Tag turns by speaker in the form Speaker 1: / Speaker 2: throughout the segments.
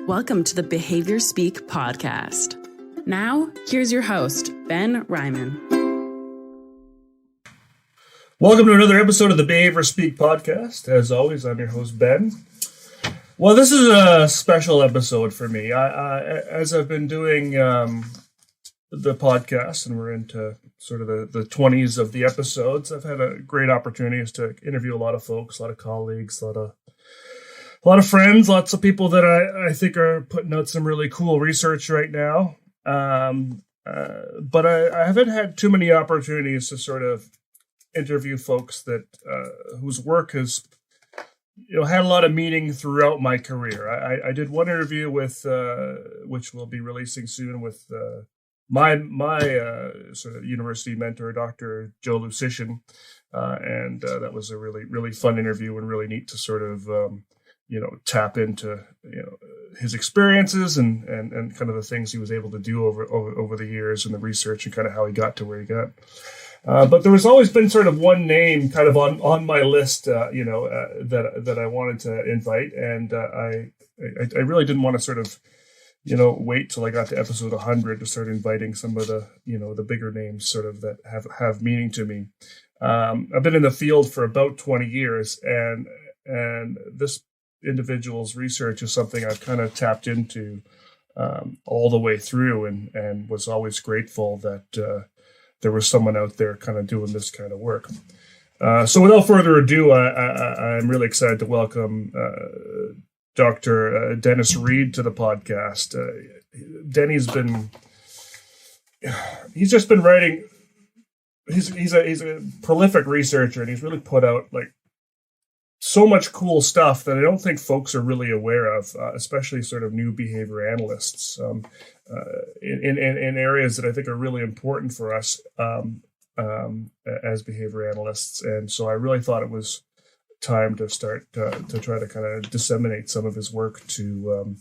Speaker 1: Welcome to the Behavior Speak podcast. Now, here's your host, Ben Ryman.
Speaker 2: Welcome to another episode of the Behaviour Speak podcast. As always, I'm your host, Ben. Well, this is a special episode for me. As I've been doing the podcast, and we're into sort of the 20s of the episodes, I've had a great opportunity to interview a lot of folks, a lot of colleagues, a lot of friends, lots of people that I think are putting out some really cool research right now. But I haven't had too many opportunities to sort of interview folks that whose work has had a lot of meaning throughout my career. I did one interview with which we'll be releasing soon with my sort of university mentor, Dr. Joe Lucician, and that was a really fun interview and really neat to sort of tap into his experiences and kind of the things he was able to do over the years and the research and kind of how he got to where he got. But there was always been sort of one name kind of on my list, that I wanted to invite, and I really didn't want to sort of wait till I got to episode 100 to start inviting some of the the bigger names sort of that have meaning to me. I've been in the field for about 20 years, and this individual's research is something I've kind of tapped into all the way through, and was always grateful that there was someone out there kind of doing this kind of work. So without further ado, I'm really excited to welcome Dr. Dennis Reid to the podcast. Denny's he's just been writing. He's a prolific researcher, and he's really put out so much cool stuff that I don't think folks are really aware of, especially sort of new behavior analysts, in areas that I think are really important for us as behavior analysts. And so I really thought it was time to start to try to kind of disseminate some of his work to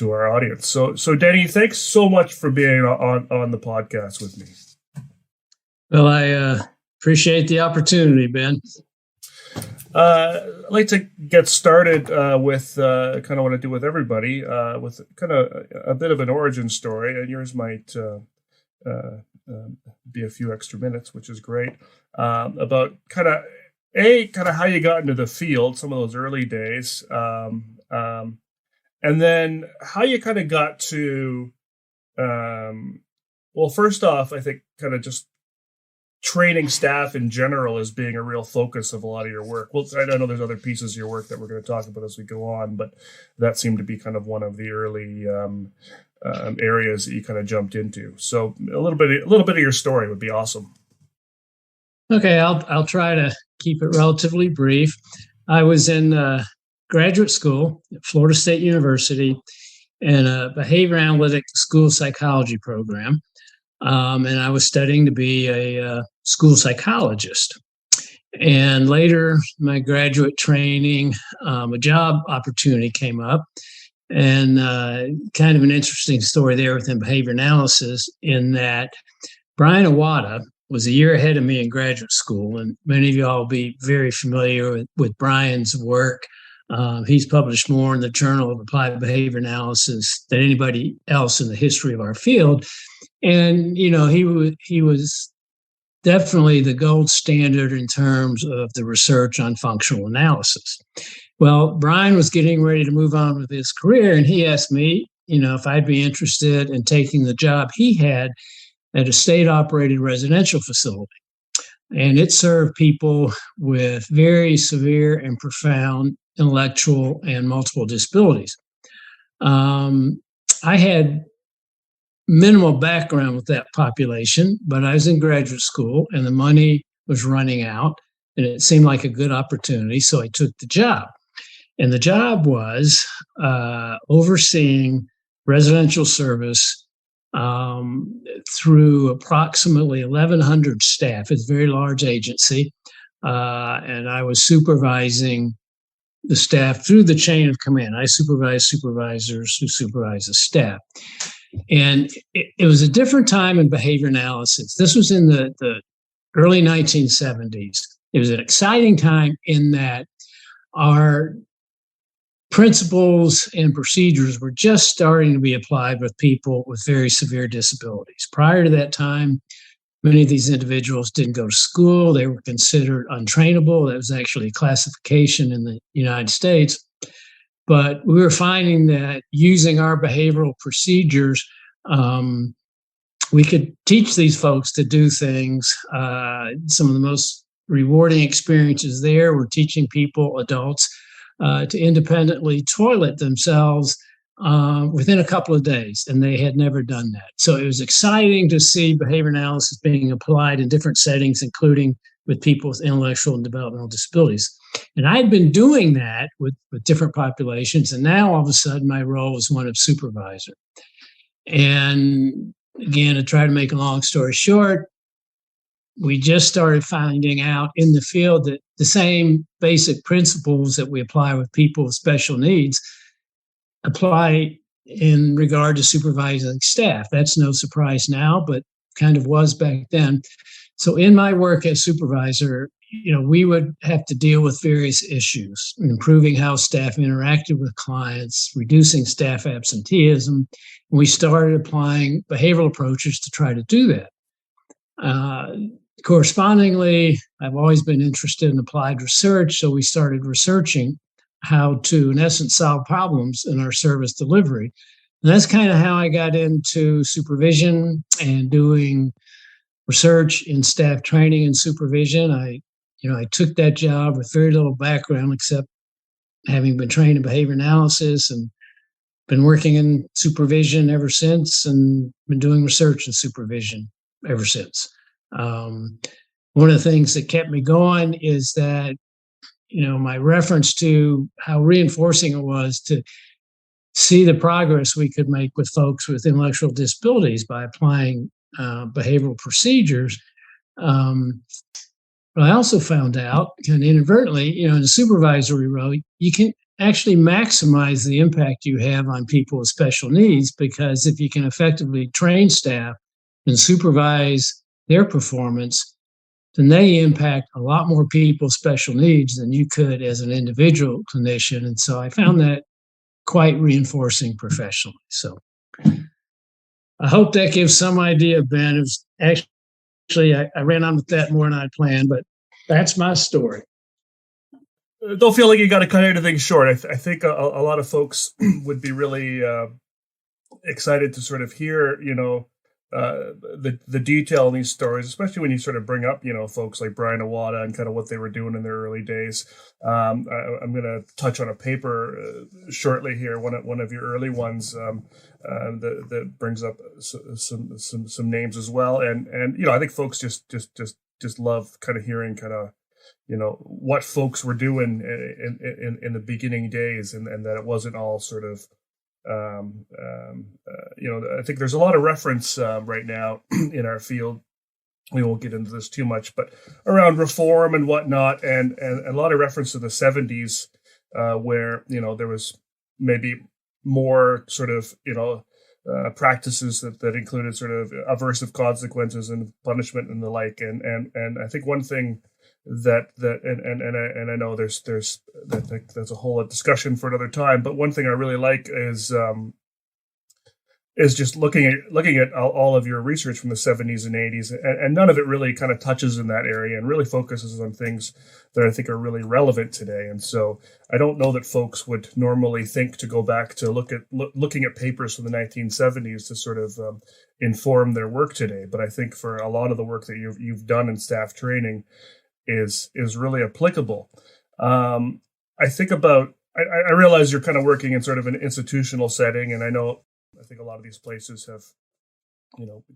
Speaker 2: our audience. So Denny, thanks so much for being on the podcast with me.
Speaker 3: Well, I appreciate the opportunity, Ben.
Speaker 2: I'd like to get started with kind of what I do with everybody, with kind of a bit of an origin story, and yours might be a few extra minutes, which is great, about kind of how you got into the field, some of those early days, and then how you kind of got to, well, first off, I think kind of just training staff in general as being a real focus of a lot of your work. Well, I know there's other pieces of your work that we're going to talk about as we go on, but that seemed to be kind of one of the early areas that you kind of jumped into. So a little bit of your story would be awesome.
Speaker 3: Okay, I'll try to keep it relatively brief. I was in graduate school at Florida State University in a behavior analytic school psychology program. And I was studying to be a school psychologist. And later, my graduate training, a job opportunity came up, and kind of an interesting story there within behavior analysis, in that Brian Awada was a year ahead of me in graduate school. And many of you all will be very familiar with Brian's work. He's published more in the Journal of Applied Behavior Analysis than anybody else in the history of our field. And, he was definitely the gold standard in terms of the research on functional analysis. Well, Brian was getting ready to move on with his career, and he asked me, if I'd be interested in taking the job he had at a state-operated residential facility. And it served people with very severe and profound intellectual and multiple disabilities. I had minimal background with that population, but I was in graduate school and the money was running out and it seemed like a good opportunity. So I took the job, and the job was overseeing residential service through approximately 1,100 staff. It's a very large agency. And I was supervising the staff through the chain of command. I supervise supervisors who supervise the staff. And it was a different time in behavior analysis. This was in the early 1970s. It was an exciting time in that our principles and procedures were just starting to be applied with people with very severe disabilities. Prior to that time, many of these individuals didn't go to school. They were considered untrainable. That was actually a classification in the United States. But we were finding that using our behavioral procedures, we could teach these folks to do things. Some of the most rewarding experiences there were teaching people, adults, to independently toilet themselves within a couple of days, and they had never done that. So it was exciting to see behavior analysis being applied in different settings, including with people with intellectual and developmental disabilities. And I'd been doing that with different populations, and now all of a sudden my role was one of supervisor. And again, to try to make a long story short, we just started finding out in the field that the same basic principles that we apply with people with special needs apply in regard to supervising staff. That's no surprise now, but kind of was back then. So in my work as supervisor, we would have to deal with various issues, improving how staff interacted with clients, reducing staff absenteeism. And we started applying behavioral approaches to try to do that. Correspondingly, I've always been interested in applied research, so we started researching how to, in essence, solve problems in our service delivery. And that's kind of how I got into supervision and doing research in staff training and supervision. I took that job with very little background except having been trained in behavior analysis, and been working in supervision ever since, and been doing research in supervision ever since. One of the things that kept me going is that, my reference to how reinforcing it was to see the progress we could make with folks with intellectual disabilities by applying behavioral procedures. But I also found out, kind of inadvertently, in the supervisory role, you can actually maximize the impact you have on people with special needs, because if you can effectively train staff and supervise their performance, then they impact a lot more people with special needs than you could as an individual clinician. And so I found that quite reinforcing professionally. So I hope that gives some idea, Ben. It was actually, I ran on with that more than I planned, but that's my story.
Speaker 2: Don't feel like you got to cut anything short. I think a lot of folks would be really excited to sort of hear, the detail in these stories, especially when you sort of bring up, folks like Brian Awada and kind of what they were doing in their early days. I'm going to touch on a paper shortly here, one of your early ones that brings up some names as well, and I think folks just love kind of hearing kind of what folks were doing in the beginning days, and that it wasn't all sort of I think there's a lot of reference right now in our field. We won't get into this too much, but around reform and whatnot, and a lot of reference to the 70s, where there was maybe more sort of practices that included sort of aversive consequences and punishment and the like, and I think one thing that I know there's a whole discussion for another time, but one thing I really like is just looking at all of your research from the 70s and 80s, and none of it really kind of touches in that area and really focuses on things that I think are really relevant today. And so I don't know that folks would normally think to go back to looking at papers from the 1970s to sort of inform their work today. But I think for a lot of the work that you've done in staff training is really applicable. I think about, I realize you're kind of working in sort of an institutional setting, and I think a lot of these places have,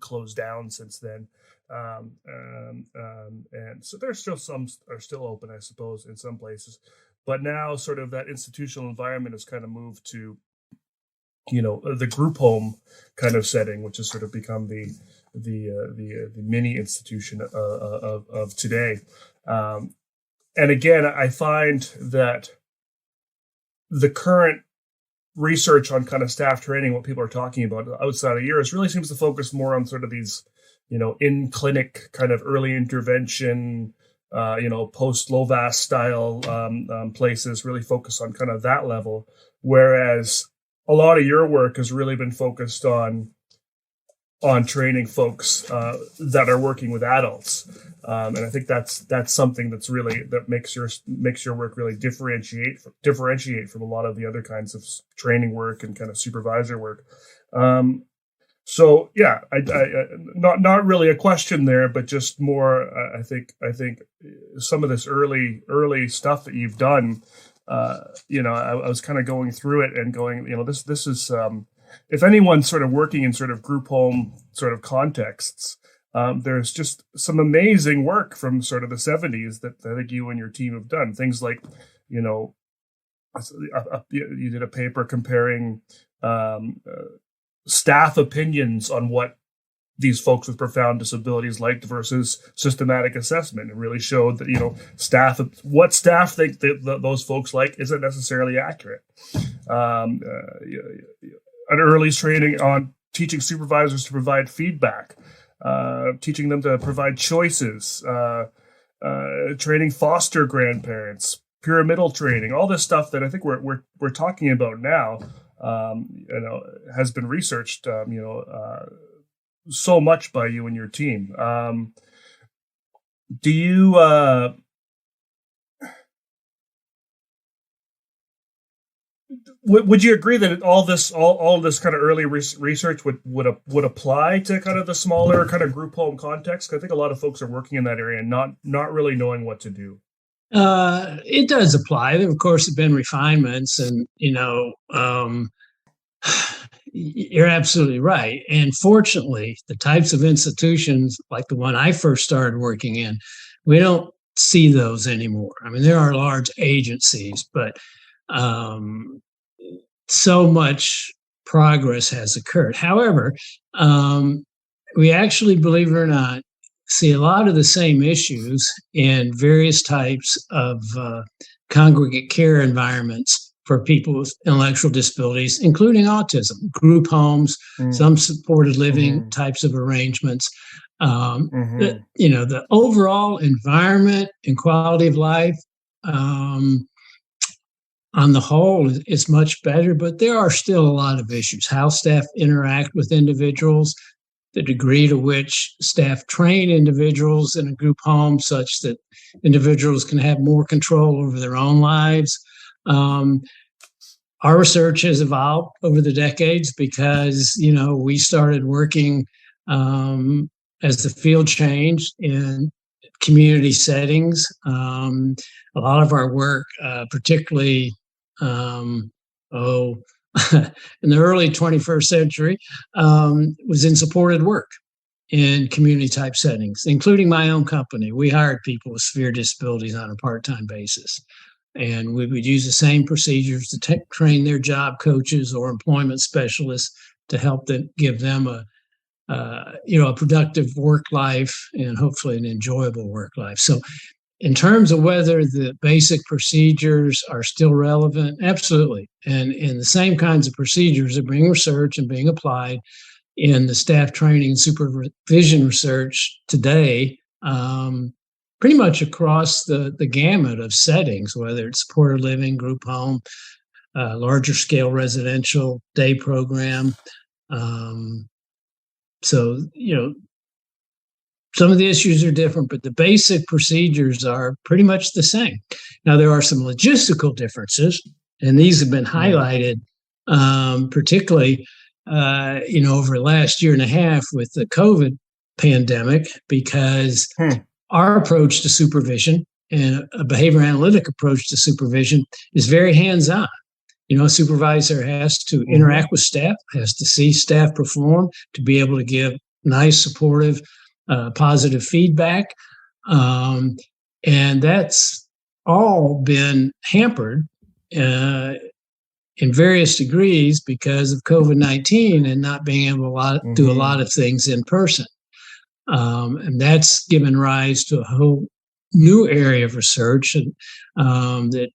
Speaker 2: closed down since then. And so there's still some are still open, I suppose, in some places, but now sort of that institutional environment has kind of moved to, the group home kind of setting, which has sort of become the mini institution of today. And again, I find that the current research on kind of staff training, what people are talking about outside of years, really seems to focus more on sort of these, in clinic kind of early intervention, post LOVAS style places, really focus on kind of that level. Whereas a lot of your work has really been focused on training folks that are working with adults, and I think that's something that makes your work really differentiate from a lot of the other kinds of training work and kind of supervisor work. So yeah, I not really a question there, but just more. I think some of this early stuff that you've done. I was kind of going through it and going, this is. If anyone's sort of working in sort of group home sort of contexts, there's just some amazing work from sort of the 70s that I think you and your team have done. Things like, you did a paper comparing staff opinions on what these folks with profound disabilities liked versus systematic assessment, and really showed that, what staff think that those folks like isn't necessarily accurate. An early training on teaching supervisors to provide feedback, teaching them to provide choices, training foster grandparents, pyramidal training, all this stuff that I think we're talking about now, has been researched, so much by you and your team. Do you? Would you agree that all this kind of early research would apply to kind of the smaller kind of group home context? 'Cause I think a lot of folks are working in that area and not really knowing what to do.
Speaker 3: It does apply. There, of course, have been refinements, and you're absolutely right. And fortunately, the types of institutions like the one I first started working in, we don't see those anymore. I mean, there are large agencies, but so much progress has occurred. However, we actually, believe it or not, see a lot of the same issues in various types of congregate care environments for people with intellectual disabilities, including autism, group homes, some supported living types of arrangements. The overall environment and quality of life on the whole is much better, but there are still a lot of issues. How staff interact with individuals, the degree to which staff train individuals in a group home such that individuals can have more control over their own lives. Our research has evolved over the decades because, we started working as the field changed in community settings. A lot of our work, particularly in the early 21st century, was in supported work in community type settings, including my own company. We hired people with severe disabilities on a part-time basis. And we would use the same procedures to train their job coaches or employment specialists to help them, give them a productive work life and hopefully an enjoyable work life. So in terms of whether the basic procedures are still relevant, absolutely. And the same kinds of procedures are being researched and being applied in the staff training and supervision research today, pretty much across the gamut of settings, whether it's supported living, group home, larger scale residential day program. So, some of the issues are different, but the basic procedures are pretty much the same. Now, there are some logistical differences, and these have been highlighted, particularly, over the last year and a half with the COVID pandemic, because our approach to supervision and a behavior analytic approach to supervision is very hands-on. A supervisor has to interact with staff, has to see staff perform, to be able to give nice, supportive, positive feedback. And that's all been hampered in various degrees because of COVID-19 and not being able to do a lot of things in person. And that's given rise to a whole new area of research and that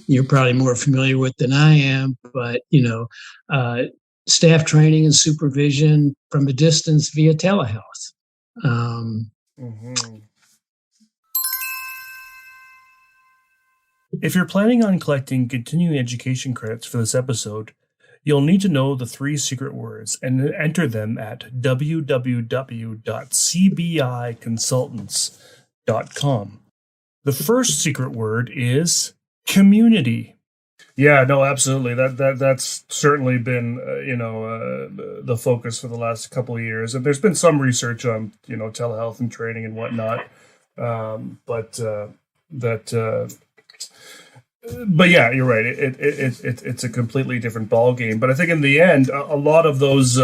Speaker 3: you're probably more familiar with than I am, but, staff training and supervision from a distance via telehealth.
Speaker 2: If you're planning on collecting continuing education credits for this episode, you'll need to know the 3 secret words and enter them at www.cbiconsultants.com. The first secret word is community. Yeah, no, absolutely. That's certainly been the focus for the last couple of years, and there's been some research on telehealth and training and whatnot, but yeah, you're right. It's a completely different ballgame. But I think in the end, a lot of those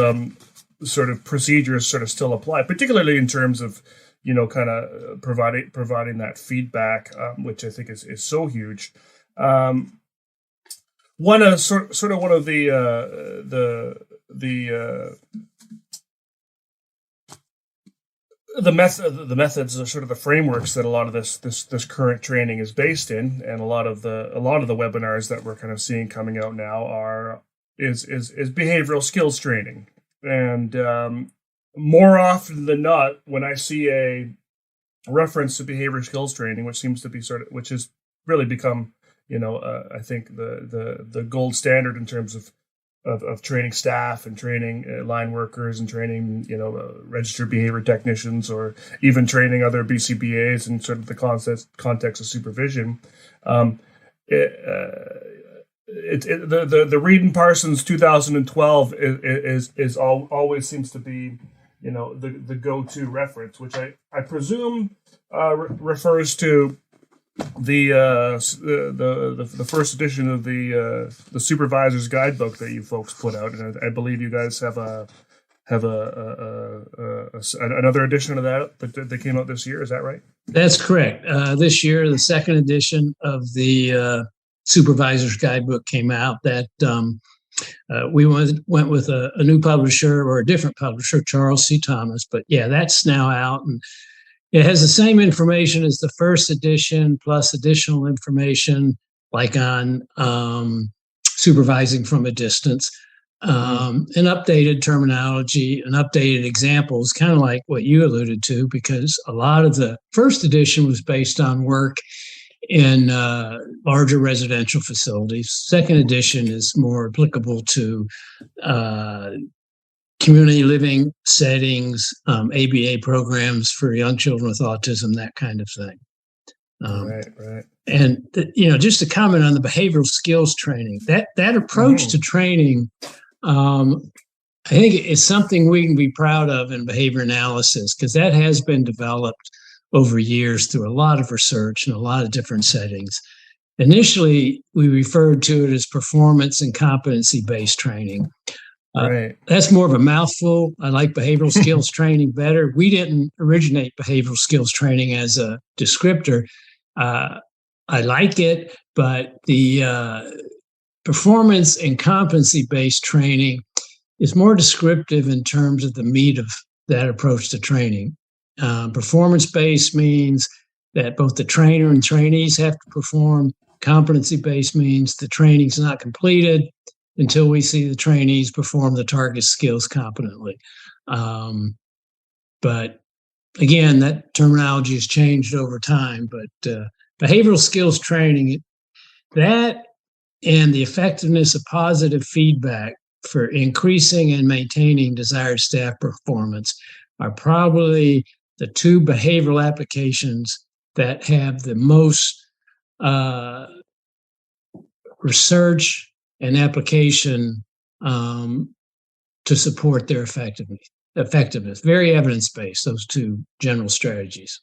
Speaker 2: sort of procedures sort of still apply, particularly in terms of kind of providing that feedback, which I think is so huge. One of the methods are sort of the frameworks that a lot of this current training is based in, and a lot of the webinars that we're kind of seeing coming out now is behavioral skills training. And more often than not, when I see a reference to behavioral skills training, which has really become I think the gold standard in terms of training staff and training line workers and training, registered behavior technicians, or even training other BCBAs in sort of the context of supervision. The Reid and Parsons 2012 is always seems to be, the go-to reference, which I presume refers to the first edition of the Supervisors Guidebook that you folks put out, and I believe you guys have another edition of that came out this year. Is that right?
Speaker 3: That's correct. This year, the second edition of the Supervisors Guidebook came out. That we went with a new publisher, or a different publisher, Charles C. Thomas. But yeah, that's now out, and it has the same information as the first edition, plus additional information like on supervising from a distance, and updated terminology and updated examples, kind of like what you alluded to, because a lot of the first edition was based on work in larger residential facilities. Second edition is more applicable to community living settings, ABA programs for young children with autism, that kind of thing.
Speaker 2: Right.
Speaker 3: And just to comment on the behavioral skills training, that approach to training, I think it's something we can be proud of in behavior analysis, because that has been developed over years through a lot of research in a lot of different settings. Initially, we referred to it as performance and competency-based training.
Speaker 2: Right.
Speaker 3: That's more of a mouthful. I like behavioral skills training better. We didn't originate behavioral skills training as a descriptor. I like it, but the performance and competency-based training is more descriptive in terms of the meat of that approach to training. Performance-based means that both the trainer and trainees have to perform. Competency-based means the training's not completed until we see the trainees perform the target skills competently. But again, that terminology has changed over time. But behavioral skills training, that and the effectiveness of positive feedback for increasing and maintaining desired staff performance are probably the 2 behavioral applications that have the most research and application to support their effectiveness. Very evidence-based, those 2 general strategies.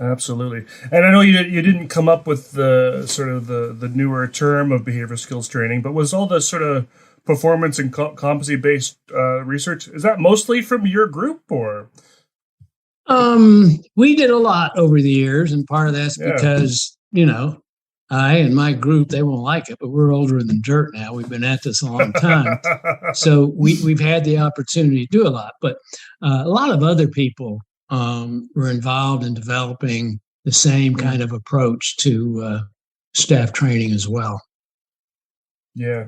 Speaker 2: Absolutely. And I know you didn't come up with the sort of the newer term of behavioral skills training, but was all the sort of performance and competency-based research, is that mostly from your group, or?
Speaker 3: We did a lot over the years, and part of that's because, I and my group, they won't like it, but we're older than dirt now. We've been at this a long time. So we've had the opportunity to do a lot. But a lot of other people were involved in developing the same kind of approach to staff training as well.
Speaker 2: Yeah.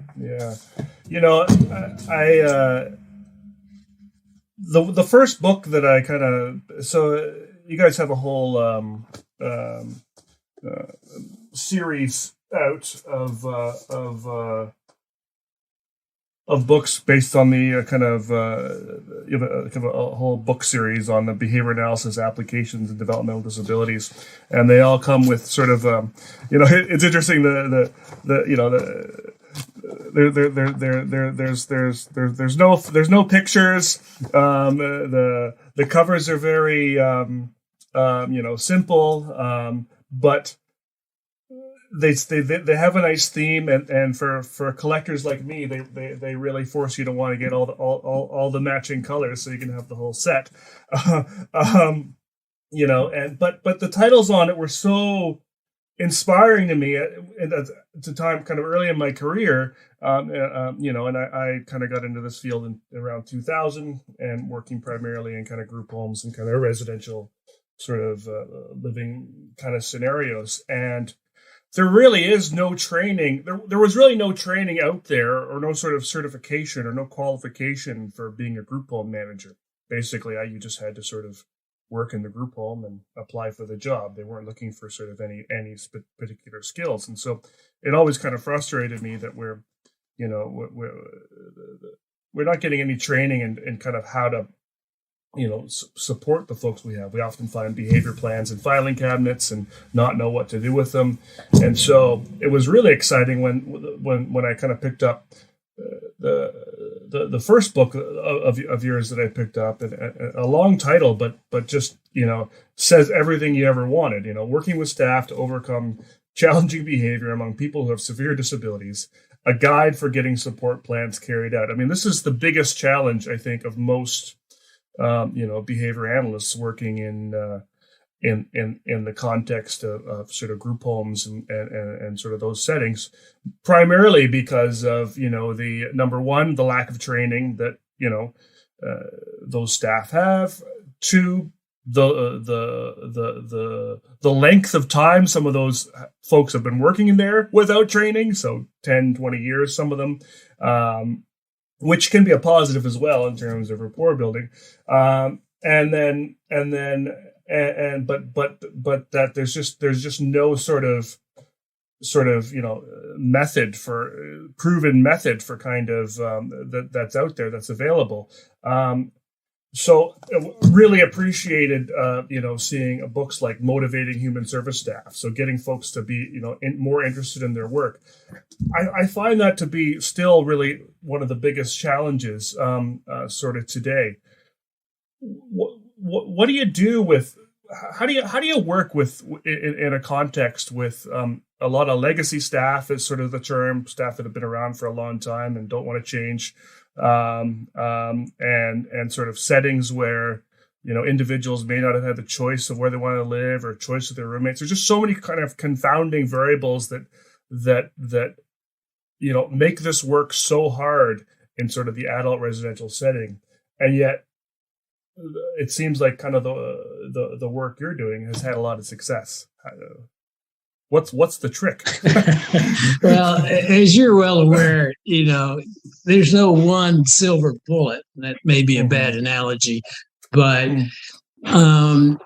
Speaker 2: The first book that I kind of, so you guys have a whole series out of books based on the kind of a whole book series on the behavior analysis applications and developmental disabilities, and they all come with sort of it's interesting there's no pictures. The covers are very simple, but they have a nice theme, and for collectors like me, they really force you to want to get all the matching colors so you can have the whole set. But the titles on it were so inspiring to me at the time, kind of early in my career, and I kind of got into this field in around 2000, and working primarily in kind of group homes and kind of residential sort of living kind of scenarios. And there really is no training. There was really no training out there, or no sort of certification or no qualification for being a group home manager. Basically, you just had to sort of work in the group home and apply for the job. They weren't looking for sort of any particular skills. And so it always kind of frustrated me that we're not getting any training in kind of how to support the folks we have. We often find behavior plans in filing cabinets and not know what to do with them. And so it was really exciting when I kind of picked up the first book of yours that I picked up, and a long title, but just says everything you ever wanted. Working with staff to overcome challenging behavior among people who have severe disabilities. A guide for getting support plans carried out. I mean, this is the biggest challenge, I think, of most behavior analysts working in the context of sort of group homes and sort of those settings, primarily because of the number one, the lack of training that those staff have. Two, the length of time some of those folks have been working in there without training, so 10, 20 years, some of them. Which can be a positive as well in terms of rapport building, but that there's just no sort of method proven method for kind of that's out there, that's available. So really appreciated seeing books like Motivating Human Service Staff, so getting folks to be more interested in their work. I find that to be still really one of the biggest challenges sort of today. What do you do with how do you work with in a context with a lot of legacy staff, is sort of the term, staff that have been around for a long time and don't want to change, and sort of settings where individuals may not have had the choice of where they want to live or choice of their roommates. There's just so many kind of confounding variables that make this work so hard in sort of the adult residential setting, and yet it seems like kind of the work you're doing has had a lot of success. What's the trick?
Speaker 3: Well, as you're well aware, there's no one silver bullet. That may be a bad analogy, but I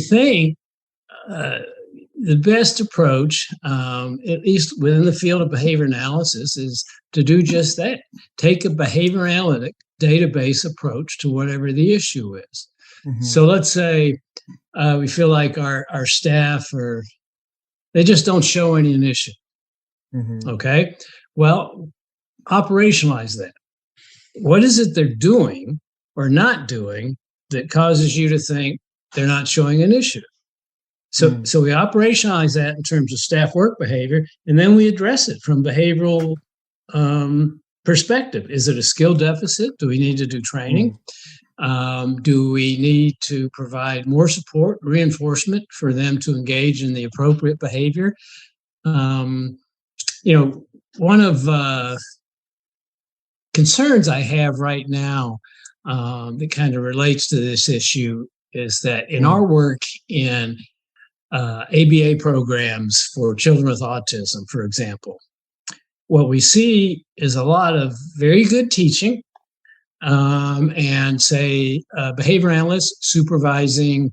Speaker 3: think the best approach, at least within the field of behavior analysis, is to do just that. Take a behavior analytic database approach to whatever the issue is. Mm-hmm. So let's say we feel like our staff they just don't show any initiative. Mm-hmm. Okay. Well, operationalize that. What is it they're doing or not doing that causes you to think they're not showing initiative? So we operationalize that in terms of staff work behavior, and then we address it from behavioral perspective. Is it a skill deficit? Do we need to do training? Do we need to provide more support, reinforcement for them to engage in the appropriate behavior? One of concerns I have right now that kind of relates to this issue is that in our work in ABA programs for children with autism, for example, what we see is a lot of very good teaching and say behavior analysts supervising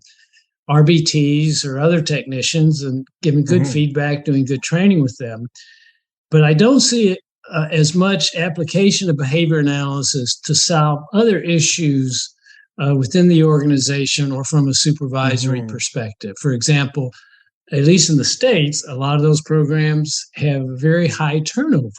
Speaker 3: RBTs or other technicians and giving good feedback, doing good training with them. But I don't see as much application of behavior analysis to solve other issues within the organization or from a supervisory perspective. For example, at least in the States, a lot of those programs have very high turnover.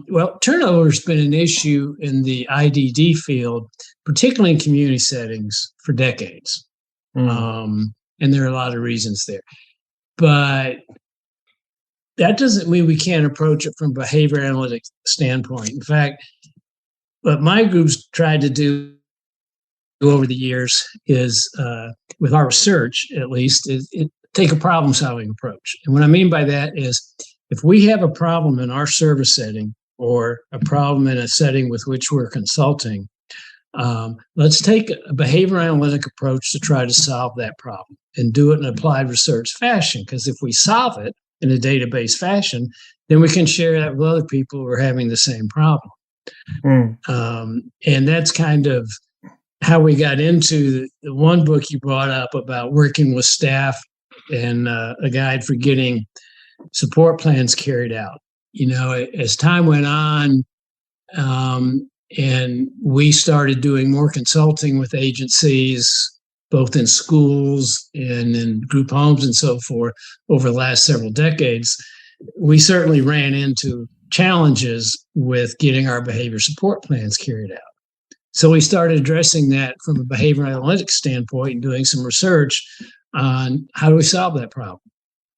Speaker 3: Well, turnover has been an issue in the IDD field, particularly in community settings, for decades. And there are a lot of reasons there. But that doesn't mean we can't approach it from a behavior analytics standpoint. In fact, what my group's tried to do over the years is, with our research at least, is take a problem-solving approach. And what I mean by that is, if we have a problem in our service setting or a problem in a setting with which we're consulting, let's take a behavior analytic approach to try to solve that problem and do it in an applied research fashion. Because if we solve it in a database fashion, then we can share that with other people who are having the same problem. And that's kind of how we got into the one book you brought up about working with staff and a guide for getting support plans carried out. As time went on, and we started doing more consulting with agencies, both in schools and in group homes and so forth over the last several decades, we certainly ran into challenges with getting our behavior support plans carried out. So we started addressing that from a behavior analytics standpoint and doing some research on how do we solve that problem.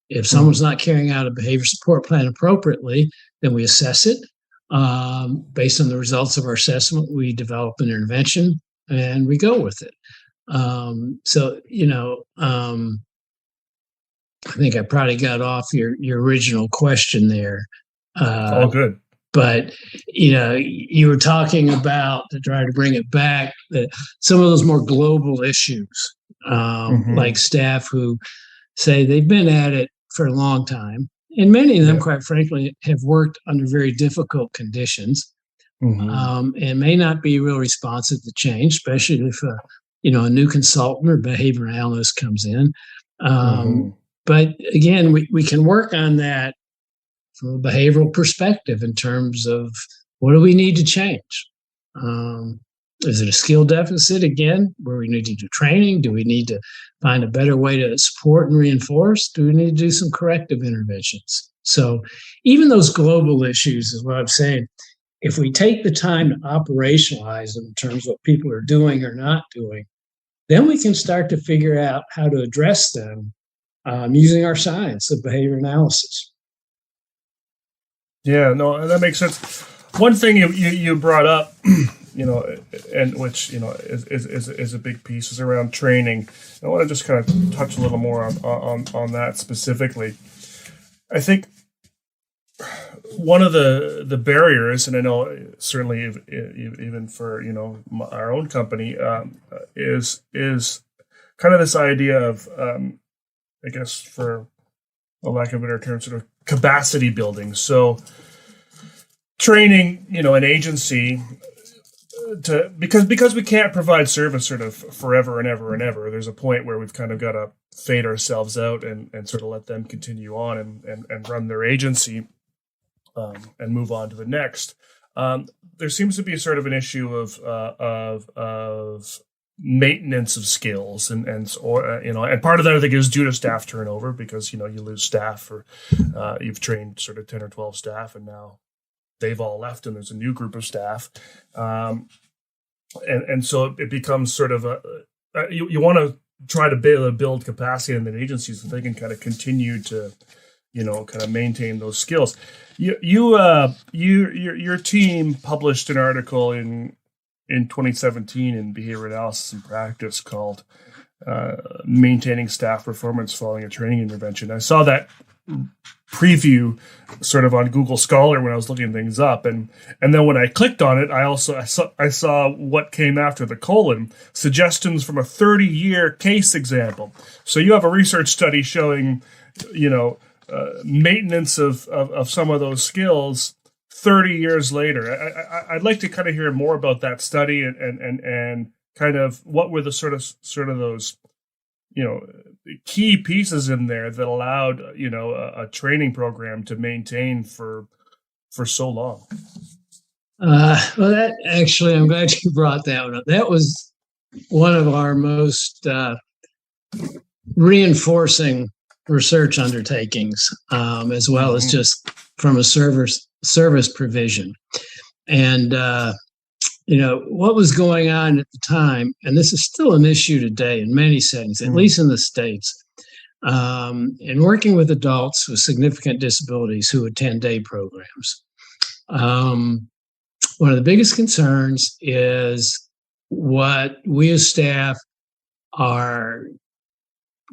Speaker 3: If someone's not carrying out a behavior support plan appropriately, then we assess it. Based on the results of our assessment, we develop an intervention and we go with it. I think I probably got off your original question there.
Speaker 2: All good.
Speaker 3: But, you were talking about, to try to bring it back, that some of those more global issues, like staff who say they've been at it for a long time. And many of them, quite frankly, have worked under very difficult conditions and may not be real responsive to change, especially if a new consultant or behavior analyst comes in. But again, we can work on that from a behavioral perspective in terms of what do we need to change? Is it a skill deficit again, where we need to do training? Do we need to find a better way to support and reinforce? Do we need to do some corrective interventions? So even those global issues is what I'm saying. If we take the time to operationalize them in terms of what people are doing or not doing, then we can start to figure out how to address them using our science of behavior analysis. Yeah,
Speaker 2: no, that makes sense. One thing you brought up, and which is a big piece, is around training. I want to just kind of touch a little more on that specifically. I think one of the barriers, and I know certainly even for our own company, is kind of this idea of I guess, for a lack of a better term, sort of capacity building. So training, an agency because we can't provide service sort of forever and ever and ever. There's a point where we've kind of got to fade ourselves out and sort of let them continue on and run their agency and move on to the next. There seems to be sort of an issue of maintenance of skills and part of that I think is due to staff turnover, because you lose staff, or you've trained sort of 10 or 12 staff and now they've all left and there's a new group of staff, and so it becomes sort of you want to try to build capacity in the agencies so they can kind of continue to kind of maintain those skills. Your team published an article in 2017 in Behavior Analysis and Practice called Maintaining Staff Performance Following a Training Intervention. I saw that preview sort of on Google Scholar when I was looking things up, and then when I clicked on it, I saw what came after the colon: suggestions from a 30-year case example. So you have a research study showing maintenance of some of those skills 30 years later. I'd like to kind of hear more about that study and kind of what were the sort of those, key pieces in there that allowed, a training program to maintain for so long?
Speaker 3: Well, that actually, I'm glad you brought that one up. That was one of our most reinforcing research undertakings, as well as just from a service provision. And, what was going on at the time, and this is still an issue today in many settings, at least in the States, in working with adults with significant disabilities who attend day programs. One of the biggest concerns is what we as staff are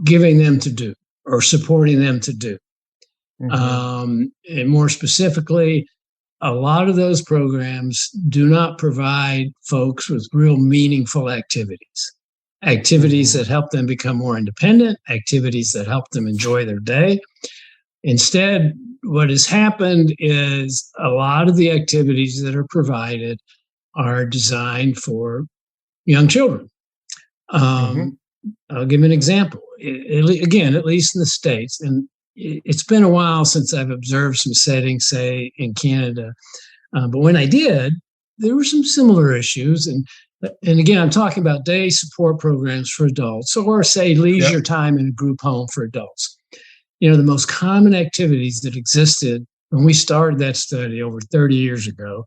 Speaker 3: giving them to do or supporting them to do. And more specifically, a lot of those programs do not provide folks with real meaningful activities that help them become more independent, activities that help them enjoy their day. Instead, what has happened is a lot of the activities that are provided are designed for young children. I'll give an example. Again, at least in the States, and it's been a while since I've observed some settings, say, in Canada. But when I did, there were some similar issues. And again, I'm talking about day support programs for adults, or say leisure time in a group home for adults. The most common activities that existed when we started that study over 30 years ago,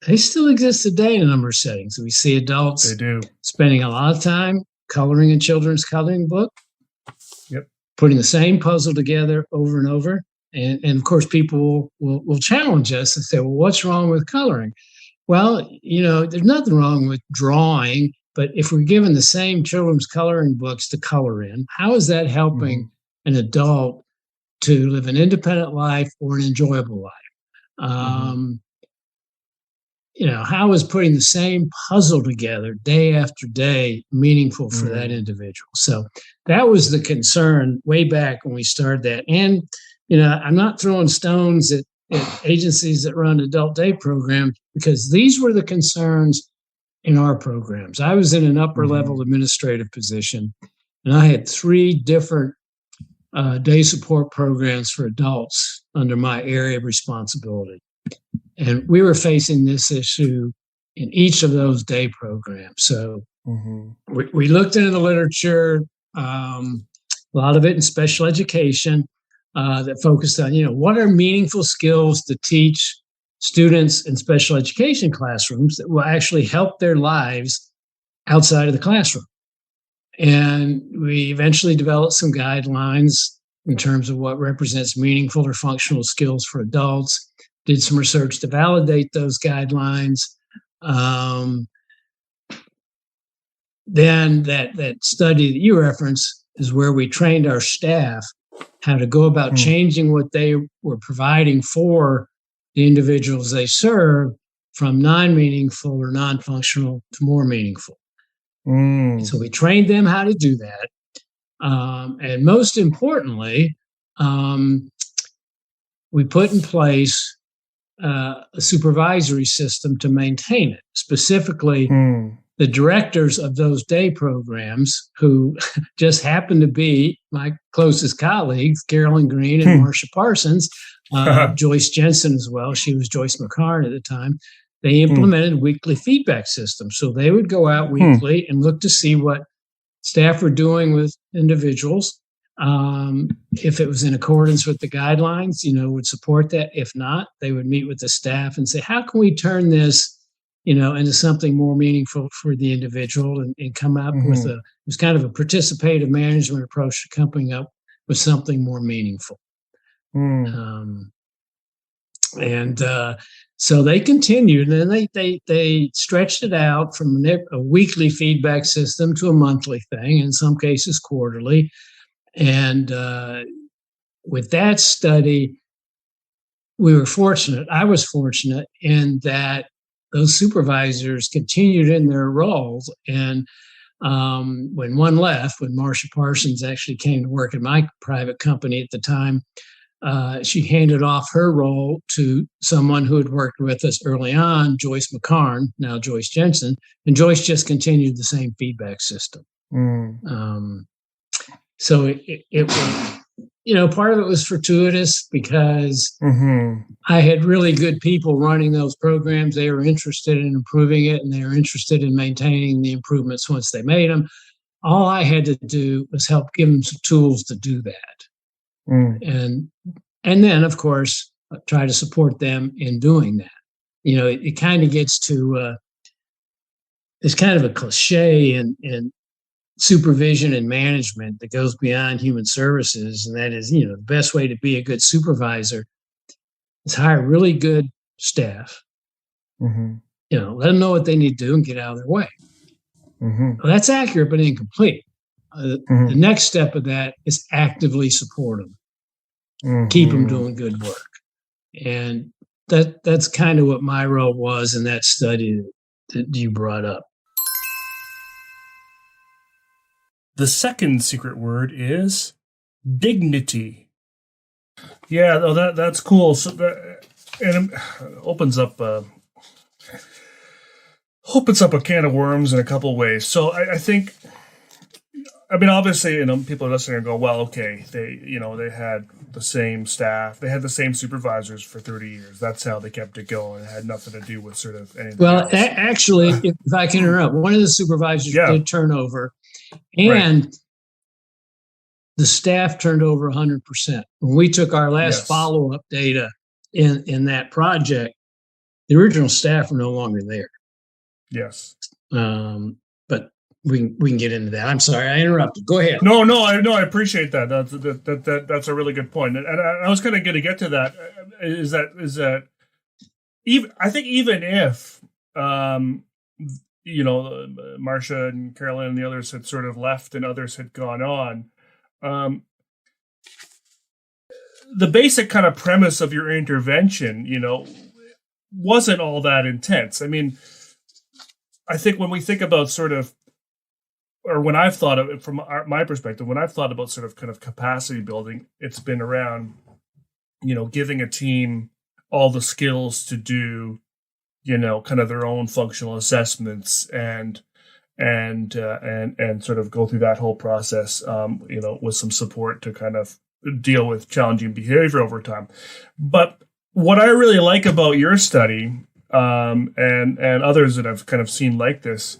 Speaker 3: they still exist today in a number of settings. We see adults spending a lot of time coloring in children's coloring book, putting the same puzzle together over and over. And of course, people will challenge us and say, well, what's wrong with coloring? Well, there's nothing wrong with drawing, but if we're given the same children's coloring books to color in, how is that helping an adult to live an independent life or an enjoyable life? How is putting the same puzzle together day after day meaningful for that individual? So that was the concern way back when we started that. And, I'm not throwing stones at agencies that run adult day programs, because these were the concerns in our programs. I was in an upper level administrative position, and I had 3 different day support programs for adults under my area of responsibility. And we were facing this issue in each of those day programs. So we looked into the literature, a lot of it in special education, that focused on, what are meaningful skills to teach students in special education classrooms that will actually help their lives outside of the classroom. And we eventually developed some guidelines in terms of what represents meaningful or functional skills for adults. Did some research to validate those guidelines. Then that study that you referenced is where we trained our staff how to go about changing what they were providing for the individuals they serve from non-meaningful or non-functional to more meaningful. So we trained them how to do that. And most importantly, we put in place a supervisory system to maintain it. Specifically, the directors of those day programs, who just happened to be my closest colleagues, Carolyn Green and Marcia Parsons, Joyce Jensen as well. She was Joyce McCarn at the time. They implemented weekly feedback systems. So they would go out weekly and look to see what staff were doing with individuals. If it was in accordance with the guidelines, would support that. If not, they would meet with the staff and say, how can we turn this, into something more meaningful for the individual, and come up with it was kind of a participative management approach to coming up with something more meaningful. So they continued, and then they stretched it out from a weekly feedback system to a monthly thing, in some cases quarterly. And with that study, I was fortunate in that those supervisors continued in their roles. And when one left, when Marcia Parsons actually came to work at my private company at the time, she handed off her role to someone who had worked with us early on, Joyce McCarn, now Joyce Jensen, and Joyce just continued the same feedback system. So it was, part of it was fortuitous because I had really good people running those programs. They were interested in improving it, and they were interested in maintaining the improvements once they made them. All I had to do was help give them some tools to do that. And then, of course, try to support them in doing that. It kind of gets to, it's kind of a cliche in supervision and management that goes beyond human services. And that is, the best way to be a good supervisor is hire really good staff, let them know what they need to do and get out of their way. Well, that's accurate, but incomplete. The next step of that is actively support them, keep them doing good work. And that's kind of what my role was in that study that you brought up.
Speaker 2: The second secret word is dignity. Yeah, that's cool. So and it opens up a can of worms in a couple of ways. So I think, obviously, people are listening and go, well, okay, they had the same staff, they had the same supervisors for 30 years. That's how they kept it going. It had nothing to do with sort of anything.
Speaker 3: Well, actually, if I can interrupt, one of the supervisors did turn over, and the staff turned over 100%. When we took our last follow-up data in that project, the original staff were no longer there.
Speaker 2: Yes.
Speaker 3: But we can get into that. I'm sorry, I interrupted. Go ahead.
Speaker 2: No, I appreciate that. That's a really good point. And I was kind of going to get to that. Is that even, I think even if Marcia and Carolyn and the others had sort of left and others had gone on, the basic kind of premise of your intervention, wasn't all that intense. I think when we think about sort of, or when I've thought of it from my perspective, when I've thought about sort of kind of capacity building, it's been around, giving a team all the skills to do, kind of their own functional assessments and sort of go through that whole process, with some support to kind of deal with challenging behavior over time. But what I really like about your study, and others that I've kind of seen like this,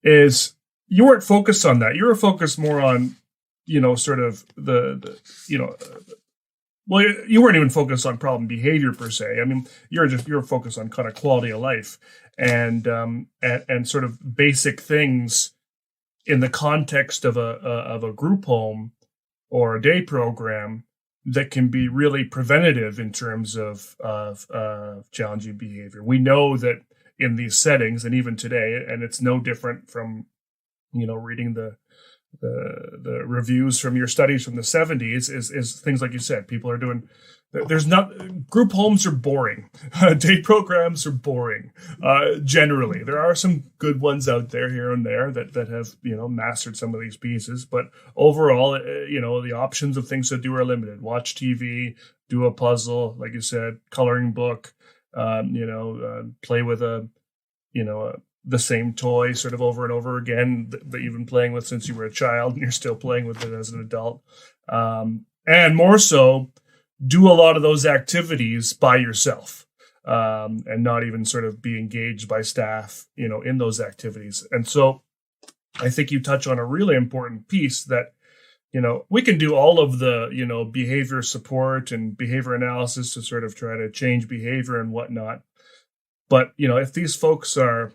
Speaker 2: is you weren't focused on that. You were focused more on, sort of well, you weren't even focused on problem behavior per se. You're focused on kind of quality of life and sort of basic things in the context of a group home or a day program that can be really preventative in terms of challenging behavior. We know that in these settings, and even today, and it's no different from, reading the reviews from your studies from the 70s, is things like you said, people are doing, group homes are boring. Day programs are boring. Generally, there are some good ones out there here and there that have, mastered some of these pieces, but overall, the options of things to do are limited. Watch TV, do a puzzle, like you said, coloring book, play with the same toy sort of over and over again that you've been playing with since you were a child and you're still playing with it as an adult. And more so, do a lot of those activities by yourself, and not even sort of be engaged by staff, in those activities. And so I think you touch on a really important piece that, we can do all of the, behavior support and behavior analysis to sort of try to change behavior and whatnot. But, if these folks are,